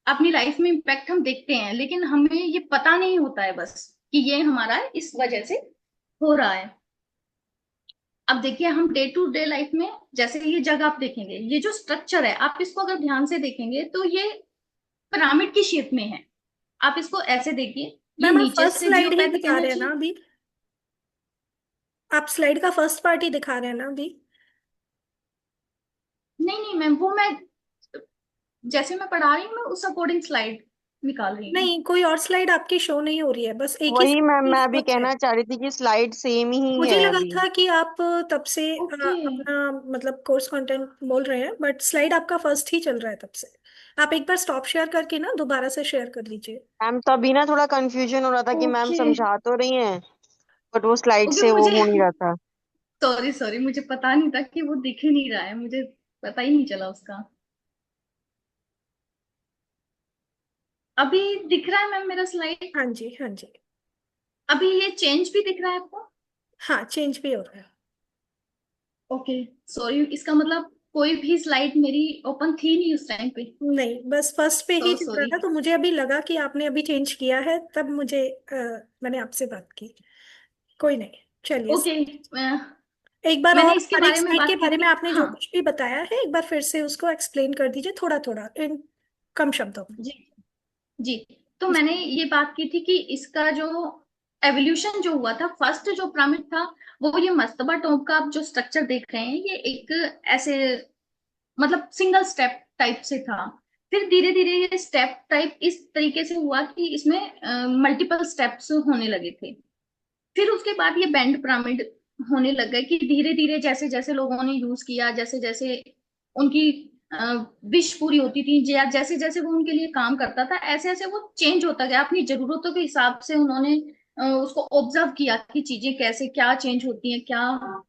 अपनी लाइफ में इम्पैक्ट हम देखते हैं, लेकिन हमें ये पता नहीं होता है बस कि ये हमारा इस वजह से हो रहा है। अब देखिए हम डे टू डे लाइफ में, जैसे ये जगह आप देखेंगे, ये जो स्ट्रक्चर है आप इसको अगर ध्यान से देखेंगे तो ये पिरामिड की शेप में है। आप इसको ऐसे देखिए, ये मैम, आप नीचे फर्स्ट से स्लाइड ही जियोपैथिक दिखा रहे हैं ना एनर्जी। अभी? आप स्लाइड का फर्स्ट पार्ट ही दिखा रहे हैं ना अभी? नहीं नहीं मैम, वो मैं जैसे मैं पढ़ा रही हूँ मैं उस अकॉर्डिंग स्लाइड निकाल रही हूँ। नहीं, कोई और स्लाइड आपकी शो नहीं हो रही है, बस एक ही वही मैम मैं स्लाइड अभी कुछ है। कहना चाह रही थी कि स्लाइड सेम ही मुझे है लगा अभी। था कि आप तब से ओके। अपना मतलब कोर्स कंटेंट बोल रहे हैं, बट स्लाइड आपका फर्स्ट ही चल रहा है तब से। आप एक बार स्टॉप शेयर करके ना दोबारा से शेयर कर लीजिए। मैम तो अभी ना थोड़ा कंफ्यूजन हो रहा था कि मैम ओके। समझा तो रही हैं, बट वो स्लाइड ओके से वो मुझे हो नहीं रहा था। सॉरी सॉरी, मुझे पता नहीं था कि वो दिख ही नहीं रहा है, मुझे पता ही नहीं चला उसका। अभी दिख रहा है मैम मेरा स्लाइड? हाँ जी, हाँ जी। अभी ये चेंज भी दिख रहा है आपको? हाँ, चेंज भी हो रहा है। ओके, सॉरी, इसका मतलब कोई भी स्लाइड मेरी ओपन थी नहीं उस टाइम पे। नहीं, बस फर्स्ट पे ही सो चल रहा सॉरी। था, तो मुझे अभी लगा कि आपने अभी चेंज किया है, तब मुझे मैंने आपसे बात की। कोई नहीं, चलिए। ओके, एक बार और मैंने इसके हर एक बारे में स्लाइड के बात की बारे में थी, आपने जो हाँ। कुछ भी बताया है, एक बार फिर से उसको एक्सप्लेन कर दीजिए, थोड़ा थोड़ा, इन कम शब्दों में। जी जी। तो मैंने ये बात की थी कि इसका जो एवोल्यूशन जो हुआ था, फर्स्ट जो पिरामिड था, वो ये मस्तबा टॉप का आप जो स्ट्रक्चर देख रहे हैं, ये एक ऐसे मतलब सिंगल स्टेप टाइप से था। फिर धीरे धीरे ये स्टेप टाइप इस तरीके से हुआ कि इसमें मल्टीपल स्टेप्स होने लगे थे। फिर उसके बाद ये बैंड पिरामिड होने लग गए कि धीरे धीरे जैसे जैसे लोगों ने यूज किया, जैसे जैसे उनकी विश पूरी होती थी, या जैसे जैसे वो उनके लिए काम करता था, ऐसे ऐसे वो चेंज होता गया। अपनी जरूरतों के हिसाब से उन्होंने उसको ऑब्जर्व किया कि चीजें कैसे क्या चेंज होती हैं, क्या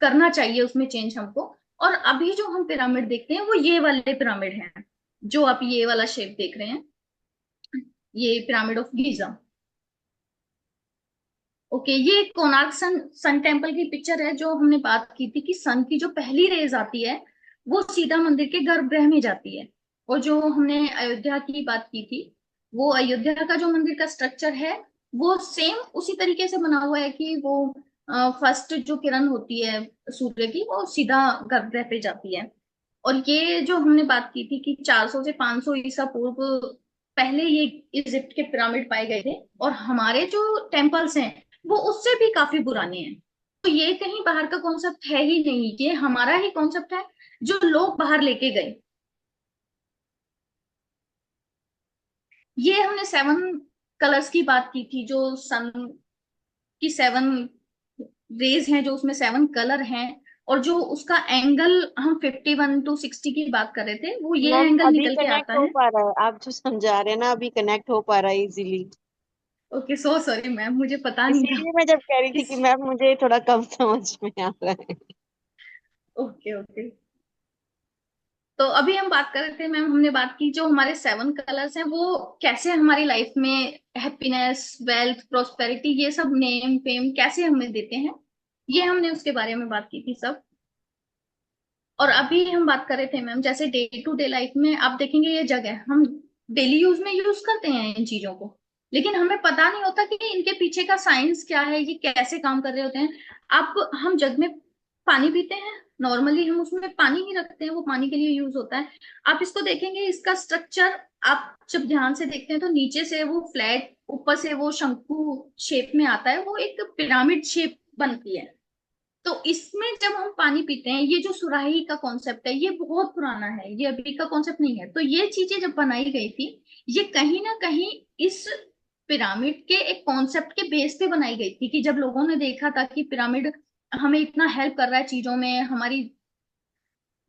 करना चाहिए उसमें चेंज हमको। और अभी जो हम पिरामिड देखते हैं वो ये वाले पिरामिड हैं, जो आप ये वाला शेप देख रहे हैं, ये पिरामिड ऑफ गीजा। ओके, ये कोणार्क सन सन टेम्पल की पिक्चर है, जो हमने बात की थी कि सन की जो पहली रेज आती है वो सीधा मंदिर के गर्भगृह में जाती है। और जो हमने अयोध्या की बात की थी, वो अयोध्या का जो मंदिर का स्ट्रक्चर है वो सेम उसी तरीके से बना हुआ है कि वो फर्स्ट जो किरण होती है सूर्य की, वो सीधा गर्भगृह पे जाती है। और ये जो हमने बात की थी कि 400 से 500 ईसा पूर्व पहले ये इजिप्ट के पिरामिड पाए गए थे, और हमारे जो टेम्पल्स हैं वो उससे भी काफी पुराने हैं। तो ये कहीं बाहर का कॉन्सेप्ट है ही नहीं, ये हमारा ही कॉन्सेप्ट है जो लोग बाहर लेके गए। ये हमने 7 कलर्स की बात की थी, जो सन की 7 रेज हैं, जो उसमें 7 कलर हैं। और जो उसका एंगल हम 51 to 60 की बात कर रहे थे, वो ये मैम एंगल अभी निकल के आता कनेक्ट हो है। पा रहा है, आप जो समझा रहे हैं ना अभी कनेक्ट हो पा रहा है easily. Okay, so sorry ma'am, मुझे पता नहीं था। इसीलिए मैं जब कह रही थी कि इस मैम मुझे थोड़ा कम समझ में आ रहा है। Okay okay. तो अभी हम बात कर रहे थे मैम, हमने बात की जो हमारे 7 कलर्स हैं वो कैसे हमारी लाइफ में हैप्पीनेस, वेल्थ, प्रोस्पेरिटी, ये सब नेम फेम कैसे हमें देते हैं, ये हमने उसके बारे में बात की थी सब। और अभी हम बात कर रहे थे मैम, जैसे डे टू डे लाइफ में आप देखेंगे ये जगह हम डेली यूज में यूज करते हैं इन चीजों को, लेकिन हमें पता नहीं होता कि इनके पीछे का साइंस क्या है, ये कैसे काम कर रहे होते हैं। आप हम जग में पानी पीते हैं, नॉर्मली हम उसमें पानी ही रखते हैं, वो पानी के लिए यूज होता है। आप इसको देखेंगे, इसका स्ट्रक्चर आप जब ध्यान से देखते हैं तो नीचे से वो फ्लैट, ऊपर से वो शंकु शेप में आता है, वो एक पिरामिड शेप बनती है। तो इसमें जब हम पानी पीते हैं, ये जो सुराही का कॉन्सेप्ट है ये बहुत पुराना है, ये अभी का कॉन्सेप्ट नहीं है। तो ये चीजें जब बनाई गई थी, ये कहीं ना कहीं इस पिरामिड के एक कॉन्सेप्ट के बेस पे बनाई गई थी, कि जब लोगों ने देखा था कि पिरामिड हमें इतना हेल्प कर रहा है चीजों में, हमारी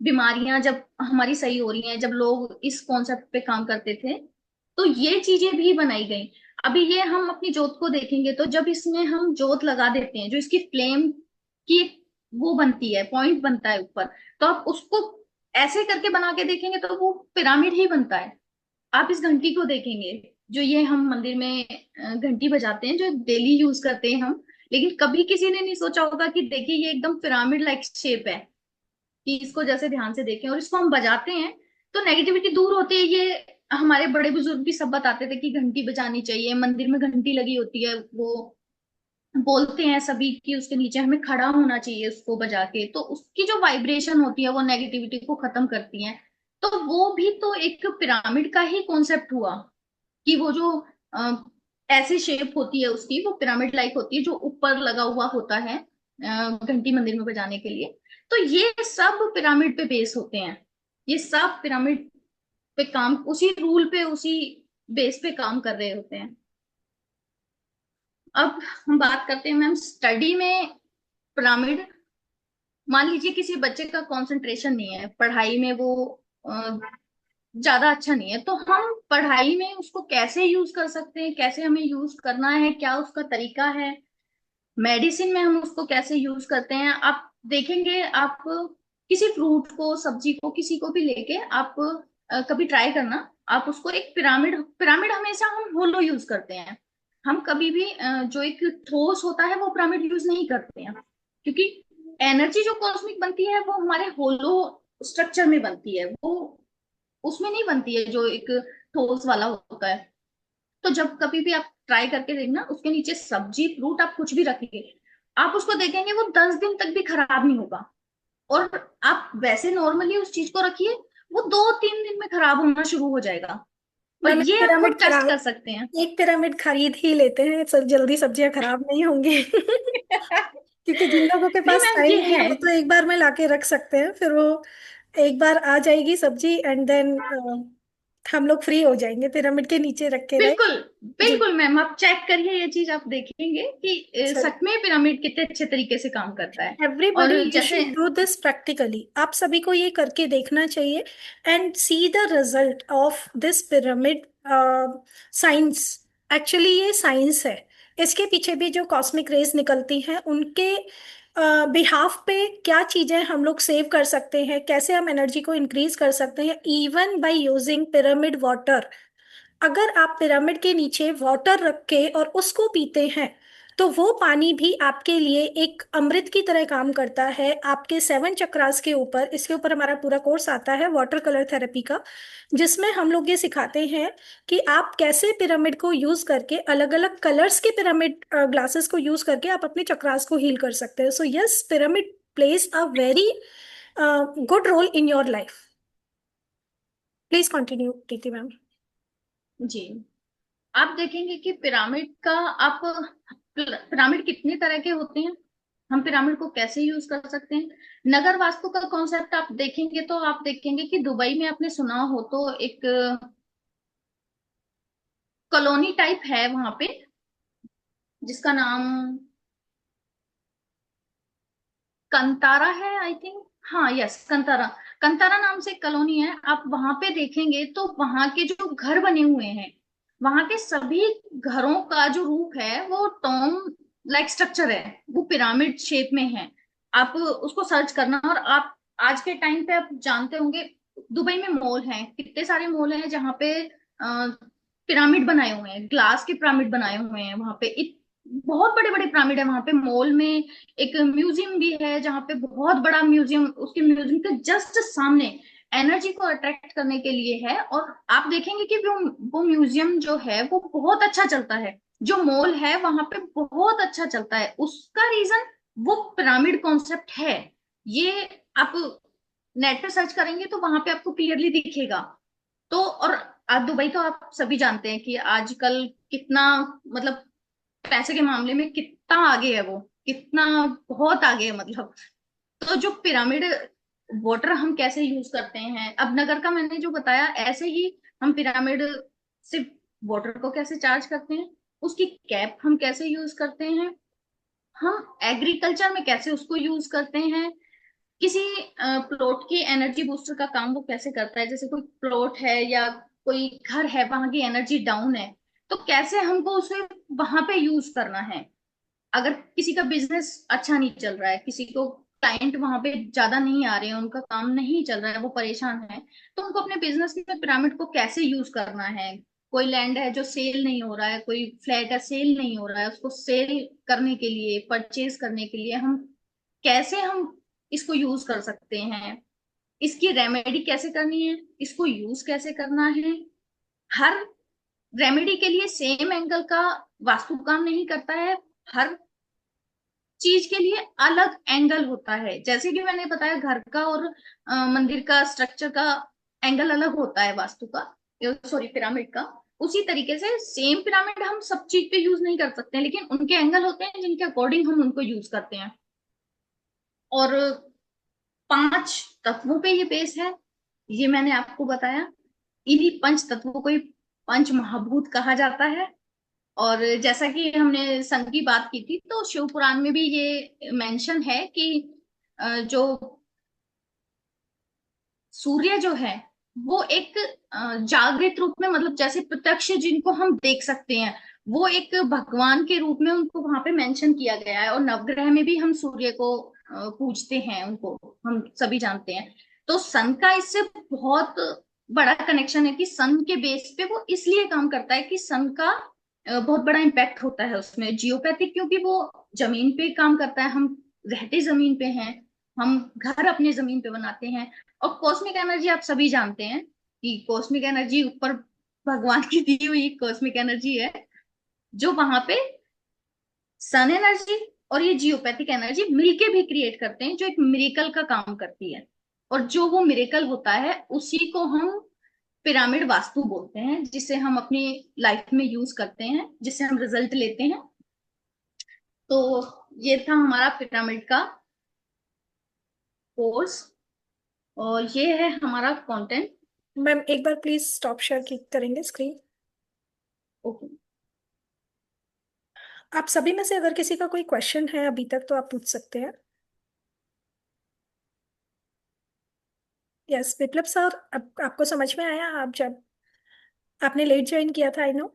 बीमारियां जब हमारी सही हो रही हैं, जब लोग इस कॉन्सेप्ट पे काम करते थे, तो ये चीजें भी बनाई गई। अभी ये हम अपनी जोत को देखेंगे, तो जब इसमें हम जोत लगा देते हैं, जो इसकी फ्लेम की वो बनती है, पॉइंट बनता है ऊपर, तो आप उसको ऐसे करके बना के देखेंगे तो वो पिरामिड ही बनता है। आप इस घंटी को देखेंगे, जो ये हम मंदिर में घंटी बजाते हैं, जो डेली यूज करते हैं हम, लेकिन कभी किसी ने नहीं सोचा होगा कि देखिए ये एकदम पिरामिड लाइक शेप है, कि इसको जैसे ध्यान से देखें और इसको हम बजाते हैं तो नेगेटिविटी दूर होती है। ये हमारे बड़े बुजुर्ग भी सब बताते थे कि घंटी बजानी चाहिए, मंदिर में घंटी लगी होती है, वो बोलते हैं सभी कि उसके नीचे हमें खड़ा होना चाहिए उसको बजा के, तो उसकी जो वाइब्रेशन होती है वो नेगेटिविटी को खत्म करती है। तो वो भी तो एक पिरामिड का ही कॉन्सेप्ट हुआ, कि वो जो अ, ऐसी शेप होती है उसकी, वो पिरामिड लाइक होती है, जो ऊपर लगा हुआ होता है घंटी मंदिर में बजाने के लिए। तो ये सब पिरामिड पे बेस होते हैं, ये सब पिरामिड पे काम, उसी रूल पे, उसी बेस पे काम कर रहे होते हैं। अब हम बात करते हैं मैम स्टडी में पिरामिड। मान लीजिए किसी बच्चे का कंसंट्रेशन नहीं है पढ़ाई में, वो अ, ज्यादा अच्छा नहीं है, तो हम पढ़ाई में उसको कैसे यूज कर सकते हैं, कैसे हमें यूज करना है, क्या उसका तरीका है। मेडिसिन में हम उसको कैसे यूज करते हैं, आप देखेंगे, आप किसी फ्रूट को, सब्जी को, किसी को भी लेके आप कभी ट्राई करना, आप उसको एक पिरामिड, पिरामिड हमेशा हम होलो यूज करते हैं, हम कभी भी जो एक ठोस होता है वो पिरामिड यूज नहीं करते हैं, क्योंकि एनर्जी जो कॉस्मिक बनती है वो हमारे होलो स्ट्रक्चर में बनती है, वो उसमें नहीं बनती है जो एक ठोस वाला होता है। तो जब कभी भी आप ट्राई करके देखना, उसके नीचे सब्जी फ्रूट आप कुछ भी रखिए, आप उसको देखेंगे वो 10 दिन तक भी खराब नहीं होगा। और आप वैसे नॉर्मली उस चीज को रखिए, वो 2-3 दिन में खराब होना शुरू हो जाएगा। और मैम एक ये आप खुद पिरामिड टेस्ट खराब कर सकते हैं। एक पिरामिड खरीद ही लेते हैं, सब जल्दी सब्जियां खराब नहीं होंगी। क्योंकि जिन लोगों के नहीं पास मैम, टाइम ये नहीं है। है वो तो एक बार में लाके रख सकते हैं, फिर वो एक बार आ जाएगी सब्जी एंड देन हम लोग फ्री हो जाएंगे पिरामिड के नीचे रख के, राइट? बिल्कुल जी। बिल्कुल मैम, आप चेक करिए ये चीज, आप देखेंगे कि चल, सच में पिरामिड कितने अच्छे तरीके से काम करता है। एवरीबडी और यू जैसे, शुड डू दिस प्रैक्टिकली, आप सभी को ये करके देखना चाहिए and see the result of this pyramid science. Actually ये साइंस है, इसके पीछे भी जो कॉस्मिक रेज निकलती हैं उनके बिहाफ पे क्या चीजें हम लोग सेव कर सकते हैं, कैसे हम एनर्जी को इंक्रीज कर सकते हैं, even by using pyramid water. अगर आप पिरामिड के नीचे वाटर रख के और उसको पीते हैं तो वो पानी भी आपके लिए एक अमृत की तरह काम करता है आपके 7 चक्रास के ऊपर। इसके ऊपर हमारा पूरा कोर्स आता है वाटर कलर थेरेपी का, जिसमें हम लोग ये सिखाते हैं कि आप कैसे पिरामिड को यूज करके अलग अलग कलर्स के पिरामिड ग्लासेस को यूज करके आप अपने चक्रास को हील कर सकते हैं। So yes, pyramid plays a very good role in your life. Please continue Preeti ma'am. जी, आप देखेंगे कि पिरामिड का आप पिरामिड कितने तरह के होते हैं, हम पिरामिड को कैसे यूज कर सकते हैं। नगर वास्तु का कॉन्सेप्ट आप देखेंगे तो आप देखेंगे कि दुबई में आपने सुना हो तो एक कॉलोनी टाइप है वहां पे, जिसका नाम कंतारा है आई थिंक। हाँ यस, कंतारा। कंतारा नाम से एक कॉलोनी है, आप वहां पे देखेंगे तो वहां के जो घर बने हुए हैं, वहां के सभी घरों का जो रूफ है वो टॉम लाइक स्ट्रक्चर है, वो पिरामिड शेप में है। आप उसको सर्च करना, और आप आज के टाइम पे आप जानते होंगे दुबई में मॉल हैं, कितने सारे मॉल हैं जहाँ पे पिरामिड बनाए हुए हैं, ग्लास के पिरामिड बनाए हुए हैं वहां पे। बहुत बड़े बड़े पिरामिड है वहां पे मॉल में। एक म्यूजियम भी है जहाँ पे बहुत बड़ा म्यूजियम, उसके म्यूजियम के जस्ट सामने एनर्जी को अट्रैक्ट करने के लिए है। और आप देखेंगे कि वो म्यूजियम जो है वो बहुत अच्छा चलता है, जो मॉल है वहां पे बहुत अच्छा चलता है। उसका रीजन वो पिरामिड कॉन्सेप्ट है। ये आप नेट पे सर्च करेंगे तो वहां पे आपको क्लियरली दिखेगा। तो और आज दुबई तो आप सभी जानते हैं कि आजकल कितना, मतलब पैसे के मामले में कितना आगे है वो, कितना बहुत आगे है मतलब। तो जो पिरामिड वाटर हम कैसे यूज करते हैं, अब नगर का मैंने जो बताया, ऐसे ही हम पिरामिड से वाटर को कैसे चार्ज करते हैं, उसकी कैप हम कैसे यूज करते हैं, हम एग्रीकल्चर में कैसे उसको यूज करते हैं, किसी प्लॉट की एनर्जी बूस्टर का काम वो कैसे करता है। जैसे कोई प्लॉट है या कोई घर है, वहां की एनर्जी डाउन है, तो कैसे हमको उसे वहां पे यूज करना है। अगर किसी का बिजनेस अच्छा नहीं चल रहा है, किसी को क्लाइंट वहां पे ज्यादा नहीं आ रहे हैं, उनका काम नहीं चल रहा है, वो परेशान है, तो उनको अपने बिजनेस में पिरामिड को कैसे यूज करना है। कोई लैंड है जो सेल नहीं हो रहा है, कोई फ्लैट है सेल नहीं हो रहा है, उसको सेल करने के लिए, परचेज करने के लिए हम कैसे हम इसको यूज कर सकते हैं, इसकी रेमेडी कैसे करनी है, इसको यूज कैसे करना है। हर रेमेडी के लिए सेम एंगल का वास्तु काम नहीं करता है, हर चीज के लिए अलग एंगल होता है। जैसे कि मैंने बताया घर का और मंदिर का स्ट्रक्चर का एंगल अलग होता है वास्तु का, सॉरी पिरामिड का। उसी तरीके से सेम पिरामिड हम सब चीज पे यूज नहीं कर सकते हैं, लेकिन उनके एंगल होते हैं जिनके अकॉर्डिंग हम उनको यूज करते हैं। और 5 तत्वों पे ये बेस है, ये मैंने आपको बताया। इन्हीं 5 तत्वों को ही पंच महाभूत कहा जाता है। और जैसा कि हमने संघ की बात की थी, तो शिव पुराण में भी ये मेंशन है कि जो सूर्य जो है वो एक जागृत रूप में, मतलब जैसे प्रत्यक्ष जिनको हम देख सकते हैं, वो एक भगवान के रूप में उनको वहां पे मेंशन किया गया है। और नवग्रह में भी हम सूर्य को पूजते हैं, उनको हम सभी जानते हैं। तो सन का इससे बहुत बड़ा कनेक्शन है कि सन के बेस पे वो इसलिए काम करता है कि सन का बहुत बड़ा इम्पैक्ट होता है उसमें जियोपैथिक, क्योंकि वो जमीन पे काम करता है, हम रहते जमीन पे हैं, हम घर अपने जमीन पे बनाते हैं। और कॉस्मिक एनर्जी आप सभी जानते हैं कि कॉस्मिक एनर्जी ऊपर भगवान की दी हुई कॉस्मिक एनर्जी है, जो वहां पे सन एनर्जी और ये जियोपैथिक एनर्जी मिलके भी क्रिएट करते हैं, जो एक मिरेकल का काम करती है। और जो वो मिरेकल होता है उसी को हम पिरामिड वास्तु बोलते हैं, जिसे हम अपनी लाइफ में यूज करते हैं, जिससे हम रिजल्ट लेते हैं। तो ये था हमारा पिरामिड का कोर्स, और ये है हमारा कंटेंट। मैम एक बार प्लीज स्टॉप शेयर करेंगे स्क्रीन। ओके। आप सभी में से अगर किसी का कोई क्वेश्चन है अभी तक तो आप पूछ सकते हैं। यस विप्लव सर, आपको समझ में आया? आप जब आपने लेट ज्वाइन किया था, I know.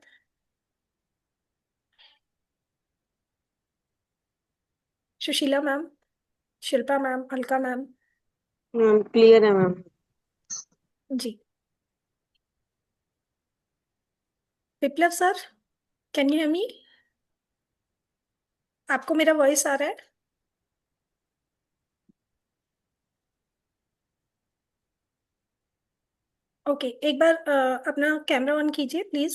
Sushila ma'am, Shilpa ma'am, Alka ma'am. Ma'am clear है मैम। जी। Viplav sir, can you hear me? आपको मेरा वॉइस आ रहा है? ओके, एक बार अपना कैमरा ऑन कीजिए प्लीज।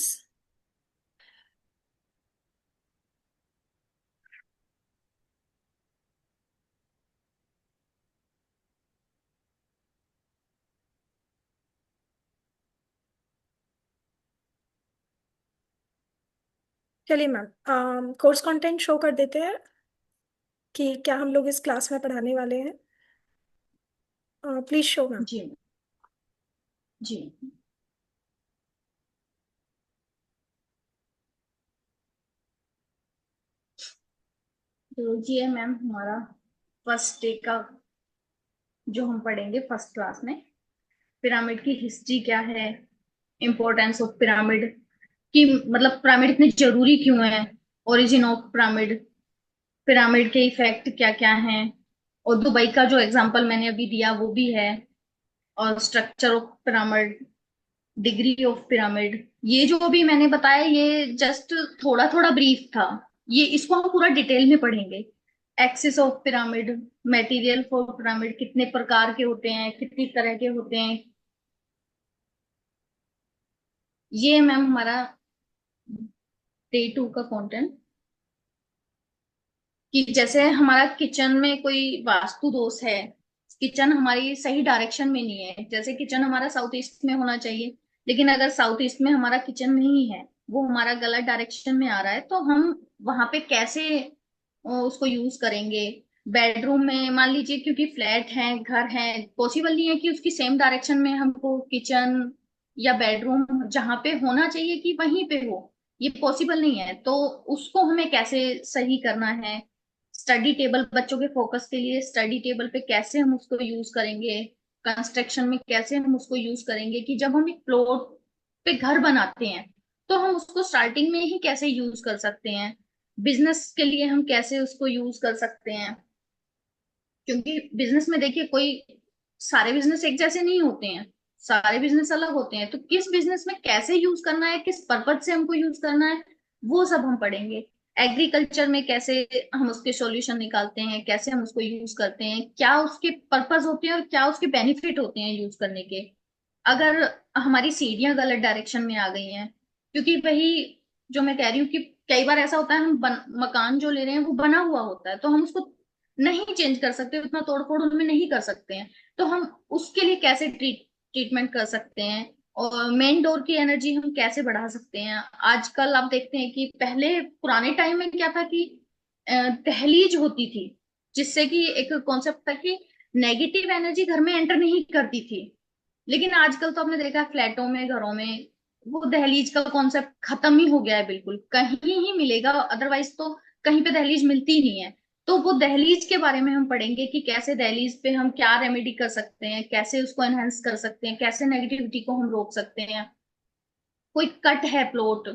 चलिए मैम, कोर्स कंटेंट शो कर देते हैं कि क्या हम लोग इस क्लास में पढ़ाने वाले हैं। Please show ma'am. जी। जी। तो ये है मैम हमारा फर्स्ट डे का, जो हम पढ़ेंगे फर्स्ट क्लास में। पिरामिड की हिस्ट्री क्या है, इम्पोर्टेंस ऑफ पिरामिड, कि मतलब पिरामिड इतने जरूरी क्यों है, ओरिजिन ऑफ पिरामिड, पिरामिड के इफेक्ट क्या क्या हैं, और दुबई का जो एग्जांपल मैंने अभी दिया वो भी है, और structure of pyramid, degree of pyramid. ये जो भी मैंने बताया ये जस्ट थोड़ा थोड़ा ब्रीफ था, ये इसको हम पूरा डिटेल में पढ़ेंगे। Axis of pyramid, material for pyramid, कितने प्रकार के होते हैं, कितनी तरह के होते हैं। ये मैम हमारा डे 2 का कंटेंट, कि जैसे हमारा किचन में कोई वास्तु दोष है, किचन हमारी सही डायरेक्शन में नहीं है, जैसे किचन हमारा साउथ ईस्ट में होना चाहिए, लेकिन अगर साउथ ईस्ट में हमारा किचन नहीं है, वो हमारा गलत डायरेक्शन में आ रहा है, तो हम वहां पे कैसे उसको यूज करेंगे। बेडरूम में मान लीजिए, क्योंकि फ्लैट है, घर है, पॉसिबल नहीं है कि उसकी सेम डायरेक्शन में हमको किचन या बेडरूम जहां पे होना चाहिए कि वहीं पे हो, ये पॉसिबल नहीं है। तो उसको हमें कैसे सही करना है। स्टडी टेबल, बच्चों के फोकस के लिए स्टडी टेबल पे कैसे हम उसको यूज करेंगे, कंस्ट्रक्शन में कैसे हम उसको यूज करेंगे, कि जब हम एक प्लॉट पे घर बनाते हैं तो हम उसको स्टार्टिंग में ही कैसे यूज कर सकते हैं, बिजनेस के लिए हम कैसे उसको यूज कर सकते हैं। क्योंकि बिजनेस में देखिए, कोई सारे बिजनेस एक जैसे नहीं होते हैं, सारे बिजनेस अलग होते हैं, तो किस बिजनेस में कैसे यूज करना है, किस पर्पज से हमको यूज करना है, वो सब हम पढ़ेंगे। एग्रीकल्चर में कैसे हम उसके सॉल्यूशन निकालते हैं, कैसे हम उसको यूज करते हैं, क्या उसके पर्पज होते हैं और क्या उसके बेनिफिट होते हैं यूज करने के। अगर हमारी सीढ़ियां गलत डायरेक्शन में आ गई हैं, क्योंकि वही जो मैं कह रही हूँ कि कई बार ऐसा होता है, हम मकान जो ले रहे हैं वो बना हुआ होता है, तो हम उसको नहीं चेंज कर सकते, उतना तोड़फोड़ उनमें नहीं कर सकते हैं, तो हम उसके लिए कैसे ट्रीटमेंट कर सकते हैं, और मेन डोर की एनर्जी हम कैसे बढ़ा सकते हैं। आजकल आप देखते हैं कि पहले पुराने टाइम में क्या था कि दहलीज होती थी, जिससे कि एक कॉन्सेप्ट था कि नेगेटिव एनर्जी घर में एंटर नहीं करती थी। लेकिन आजकल तो आपने देखा फ्लैटों में, घरों में वो दहलीज का कॉन्सेप्ट खत्म ही हो गया है, बिल्कुल कहीं ही मिलेगा, अदरवाइज तो कहीं पे दहलीज मिलती ही नहीं है। तो वो दहलीज के बारे में हम पढ़ेंगे कि कैसे दहलीज पे हम क्या रेमेडी कर सकते हैं, कैसे उसको एनहेंस कर सकते हैं, कैसे नेगेटिविटी को हम रोक सकते हैं। कोई कट है प्लॉट,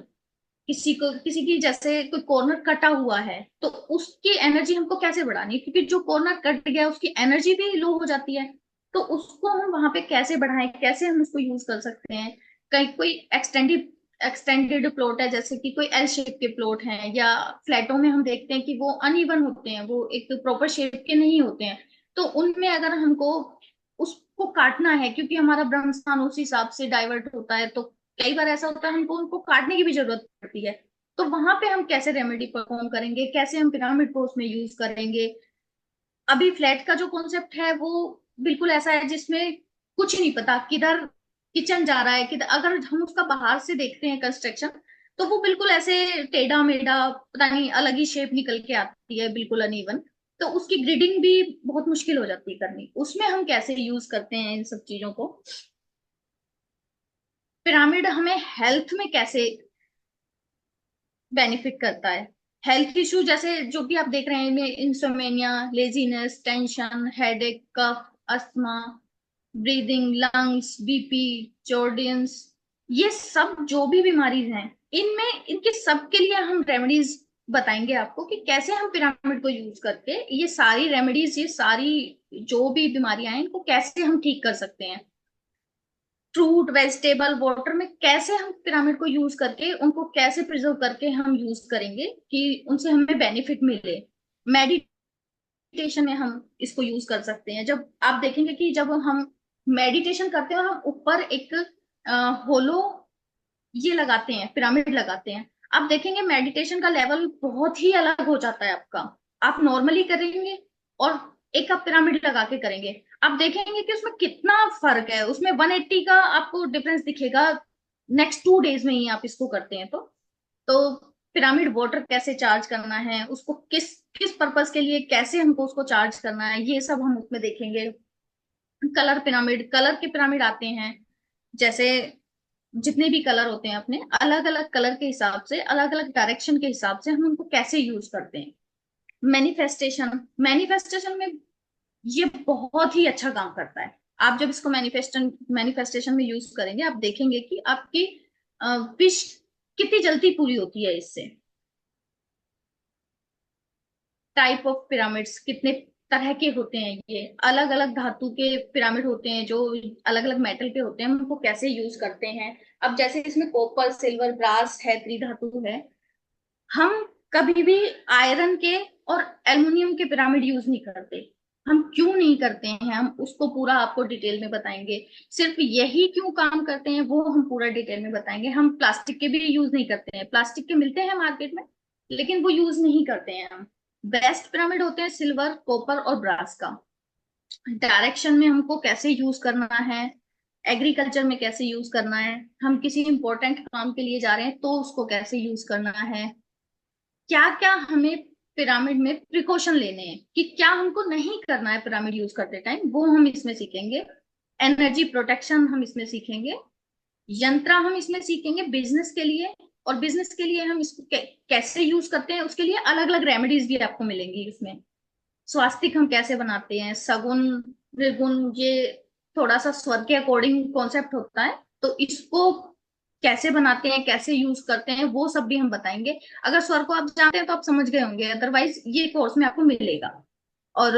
किसी को, किसी की जैसे कोई कॉर्नर कटा हुआ है, तो उसकी एनर्जी हमको कैसे बढ़ानी है, क्योंकि जो कॉर्नर कट गया उसकी एनर्जी भी लो हो जाती है। तो उसको हम वहां पे कैसे बढ़ाएं, कैसे हम उसको यूज कर सकते हैं। कहीं कोई एक्सटेंडेड एक्सटेंडेड प्लॉट है, जैसे कि कोई एल शेप के प्लॉट हैं, या फ्लैटों में हम देखते हैं कि वो अनइवन होते हैं, वो एक प्रॉपर शेप के नहीं होते हैं, तो उनमें अगर हमको उसको काटना है, क्योंकि हमारा ब्रह्म स्थान उस हिसाब से डाइवर्ट होता है, तो कई बार ऐसा होता है हमको उनको काटने की भी जरूरत पड़ती है। तो वहां पे हम कैसे रेमेडी परफॉर्म करेंगे, कैसे हम पिरामिड को उसमें यूज करेंगे? अभी फ्लैट का जो कॉन्सेप्ट है वो बिल्कुल ऐसा है जिसमें कुछ नहीं पता किधर किचन जा रहा है, किधर, अगर हम उसका बाहर से देखते हैं कंस्ट्रक्शन, तो वो बिल्कुल ऐसे टेढ़ा मेढ़ा, पता नहीं अलग ही शेप निकल के आती है, बिल्कुल अनइवन। तो उसकी ग्रिडिंग भी बहुत मुश्किल हो जाती है करनी। उसमें हम कैसे यूज करते हैं इन सब चीजों को? पिरामिड हमें हेल्थ में कैसे बेनिफिट करता है? हेल्थ इशू जैसे जो भी आप देख रहे हैं इनमें, इंसोमेनिया, लेजीनेस, टेंशन, हेडेक, कफ, अस्थमा, ब्रीदिंग, लंग्स, बीपी, जॉर्डियंस, ये सब जो भी बीमारीज हैं, इनमें इनके सब के लिए हम रेमेडीज बताएंगे आपको कि कैसे हम पिरामिड को यूज करके ये सारी रेमेडीज, ये सारी जो भी बीमारियां हैं, इनको कैसे हम ठीक कर सकते हैं। फ्रूट, वेजिटेबल, वाटर में कैसे हम पिरामिड को यूज करके उनको कैसे प्रिजर्व करके हम यूज करेंगे कि उनसे हमें बेनिफिट मिले। मेडिटेशन में हम इसको यूज कर सकते हैं। जब आप देखेंगे कि जब हम मेडिटेशन करते हैं और हम ऊपर एक होलो ये लगाते हैं, पिरामिड लगाते हैं, आप देखेंगे मेडिटेशन का लेवल बहुत ही अलग हो जाता है आपका। आप नॉर्मली करेंगे और एक आप पिरामिड लगा के करेंगे, आप देखेंगे कि उसमें कितना फर्क है। उसमें 180 का आपको डिफरेंस दिखेगा नेक्स्ट 2 डेज में ही आप इसको करते हैं तो पिरामिड वाटर कैसे चार्ज करना है, उसको किस किस पर्पस के लिए, कैसे हमको उसको चार्ज करना है, ये सब हम उसमें देखेंगे। कलर पिरामिड, कलर के पिरामिड आते हैं, जैसे जितने भी कलर होते हैं अपने अलग अलग कलर के हिसाब से, अलग अलग डायरेक्शन के हिसाब से हम उनको कैसे यूज करते हैं। मैनिफेस्टेशन, मैनिफेस्टेशन में ये बहुत ही अच्छा काम करता है। आप जब इसको मैनिफेस्टेशन में यूज करेंगे, आप देखेंगे कि आपकी विश कितनी जल्दी पूरी होती है इससे। टाइप ऑफ पिरामिड्स, कितने तरह के होते हैं, ये अलग अलग धातु के पिरामिड होते हैं, जो अलग अलग मेटल के होते हैं, हम उनको कैसे यूज करते हैं। अब जैसे इसमें कॉपर, सिल्वर, ब्रास है, त्रिधातु है, हम कभी भी आयरन के और एल्युमिनियम के पिरामिड यूज नहीं करते। हम क्यों नहीं करते हैं, हम उसको पूरा आपको डिटेल में बताएंगे। सिर्फ यही क्यों काम करते हैं वो हम पूरा डिटेल में बताएंगे। हम प्लास्टिक के भी यूज नहीं करते हैं, प्लास्टिक के मिलते हैं मार्केट में, लेकिन वो यूज नहीं करते हैं हम। बेस्ट पिरामिड होते हैं सिल्वर, कॉपर और ब्रास का। डायरेक्शन में हमको कैसे यूज करना है, एग्रीकल्चर में कैसे यूज करना है, हम किसी इंपॉर्टेंट काम के लिए जा रहे हैं तो उसको कैसे यूज करना है, क्या क्या हमें पिरामिड में प्रिकॉशन लेने हैं, कि क्या हमको नहीं करना है पिरामिड यूज करते टाइम, वो हम इसमें सीखेंगे। एनर्जी प्रोटेक्शन हम इसमें सीखेंगे। यंत्र हम इसमें सीखेंगे बिजनेस के लिए, और बिजनेस के लिए हम इसको कैसे यूज करते हैं, उसके लिए अलग अलग रेमेडीज भी आपको मिलेंगी इसमें। स्वास्तिक हम कैसे बनाते हैं, सगुन, निर्गुण, ये थोड़ा सा स्वर के अकॉर्डिंग कॉन्सेप्ट होता है, तो इसको कैसे बनाते हैं, कैसे यूज करते हैं, वो सब भी हम बताएंगे। अगर स्वर को आप जानते हैं तो आप समझ गए होंगे, अदरवाइज ये कोर्स में आपको मिलेगा। और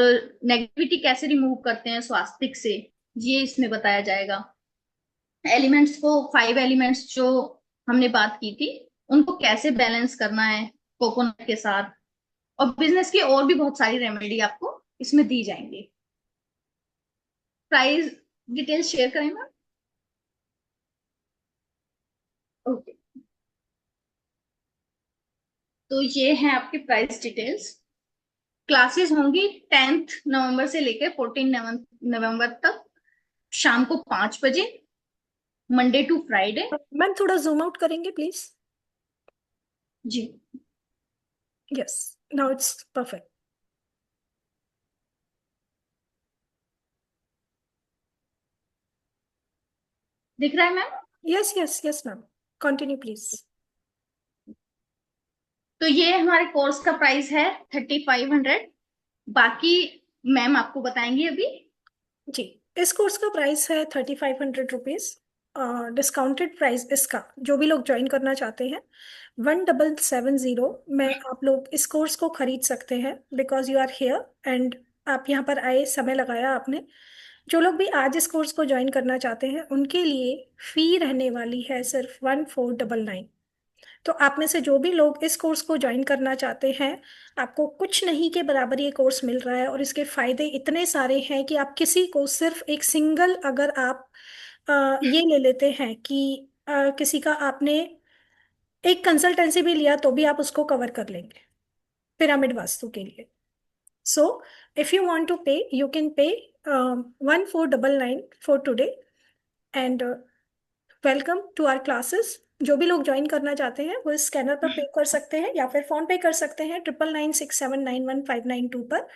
नेगेटिविटी कैसे रिमूव करते हैं स्वास्तिक से, ये इसमें बताया जाएगा। एलिमेंट्स को, 5 एलिमेंट्स जो हमने बात की थी, उनको कैसे बैलेंस करना है कोकोनट के साथ। और बिजनेस की और भी बहुत सारी रेमेडी आपको इसमें दी जाएंगी। प्राइस डिटेल शेयर करें मैम? ओके, तो ये है आपके प्राइस डिटेल्स। क्लासेस होंगी 10th नवंबर से लेकर 14 नवंबर तक, शाम को 5 बजे, मंडे टू फ्राइडे। मैम थोड़ा जूम आउट करेंगे प्लीज? जी, यस, नाउ इट्स परफेक्ट। दिख रहा है ma'am? Yes yes yes ma'am, continue please. तो ये हमारे कोर्स का प्राइस है 3500। बाकी मैम आपको बताएंगी अभी। जी, इस कोर्स का प्राइस है 3500 रुपीज। डिस्काउंटेड प्राइस इसका, जो भी लोग ज्वाइन करना चाहते हैं, 1770 में आप लोग इस कोर्स को खरीद सकते हैं, because you are here and आप यहाँ पर आए, समय लगाया आपने। जो लोग भी आज इस कोर्स को ज्वाइन करना चाहते हैं उनके लिए फी रहने वाली है सिर्फ 1499। तो आप में से जो भी लोग इस कोर्स को ज्वाइन करना चाहते हैं, आपको कुछ नहीं के बराबर ये कोर्स मिल रहा है और इसके फायदे इतने सारे हैं कि आप किसी को सिर्फ एक सिंगल, अगर आप ये ले लेते हैं कि किसी का आपने एक कंसल्टेंसी भी लिया तो भी आप उसको कवर कर लेंगे पिरामिड वास्तु के लिए। So if you want to pay, you can pay 1499 for today and welcome to our classes. जो भी लोग ज्वाइन करना चाहते हैं वो इस स्कैनर पर पे कर सकते हैं या फिर फोन पे कर सकते हैं 9996791592 पर।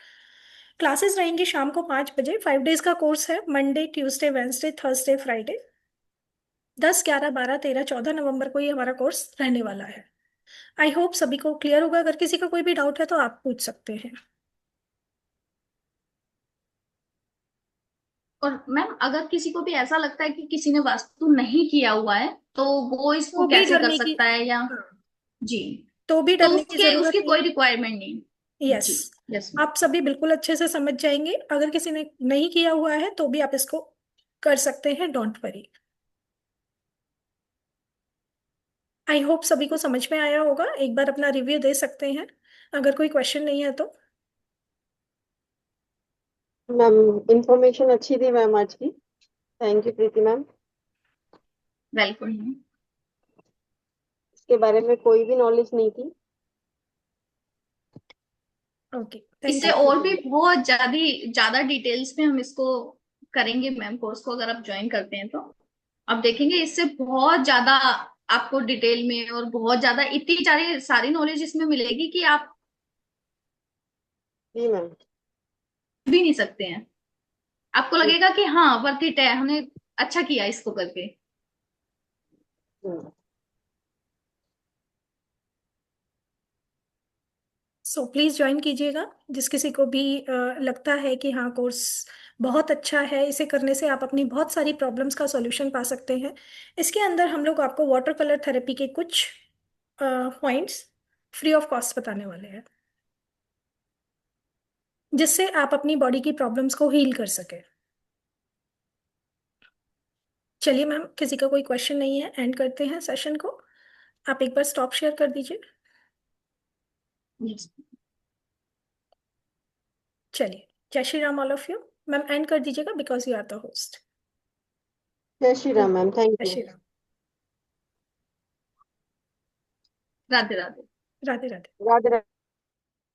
क्लासेस रहेंगी शाम को 5 बजे। 5 डेज का कोर्स है, Monday Tuesday Wednesday Thursday Friday. 10 11 12 13 14 नवंबर को ये हमारा कोर्स रहने वाला है। आई होप सभी को क्लियर होगा। अगर किसी का कोई भी डाउट है तो आप पूछ सकते हैं। और मैम अगर किसी को भी ऐसा लगता है कि किसी ने वास्तु नहीं किया हुआ है तो वो इसको तो भी कैसे कर डरने की, सकता है या? हाँ, जी। तो भी तो डरने की उसके जरूरत उसकी नहीं कोई है। रिक्वायरमेंट नहीं। यस, जी। यस। आप सभी बिल्कुल अच्छे से समझ जाएंगे। अगर किसी ने नहीं किया हुआ है तो भी आप इसको कर सकते हैं, डोंट वरी। आई होप सभी को समझ में आया होगा। एक बार अपना रिव्यू दे सकते हैं अगर कोई क्वेश्चन नहीं है तो। मैम इंफॉर्मेशन अच्छी थी मैम आज की। Thank you Preeti ma'am. Welcome. इसके बारे में कोई भी नॉलेज नहीं थी। ओके, थैंक इससे यू। और भी बहुत ज्यादा डिटेल्स में हम इसको करेंगे मैम, कोर्स को अगर आप ज्वाइन करते हैं तो आप देखेंगे इससे बहुत ज्यादा आपको डिटेल में और बहुत ज्यादा इतनी सारी सारी नॉलेज इसमें मिलेगी कि आप जी मैम। भी नहीं सकते हैं। आपको लगेगा कि हाँ वर्थ इट है, हमने अच्छा किया इसको करके। सो प्लीज ज्वाइन कीजिएगा। जिस किसी को भी लगता है कि हाँ कोर्स बहुत अच्छा है, इसे करने से आप अपनी बहुत सारी प्रॉब्लम्स का सॉल्यूशन पा सकते हैं। इसके अंदर हम लोग आपको वाटर कलर थेरेपी के कुछ पॉइंट्स फ्री ऑफ कॉस्ट बताने वाले हैं, जिससे आप अपनी बॉडी की प्रॉब्लम्स को हील कर सके। चलिए मैम, किसी का कोई क्वेश्चन नहीं है, एंड करते हैं सेशन को। आप एक बार स्टॉप शेयर कर दीजिए। Yes. चलिए, जय Shri Ram all of you. Ma'am end कर दीजिएगा because you are the host. जय श्री राम मैम, थैंक जय यू। श्री राम। राधे राधे। राधे राधे। राधे राधे।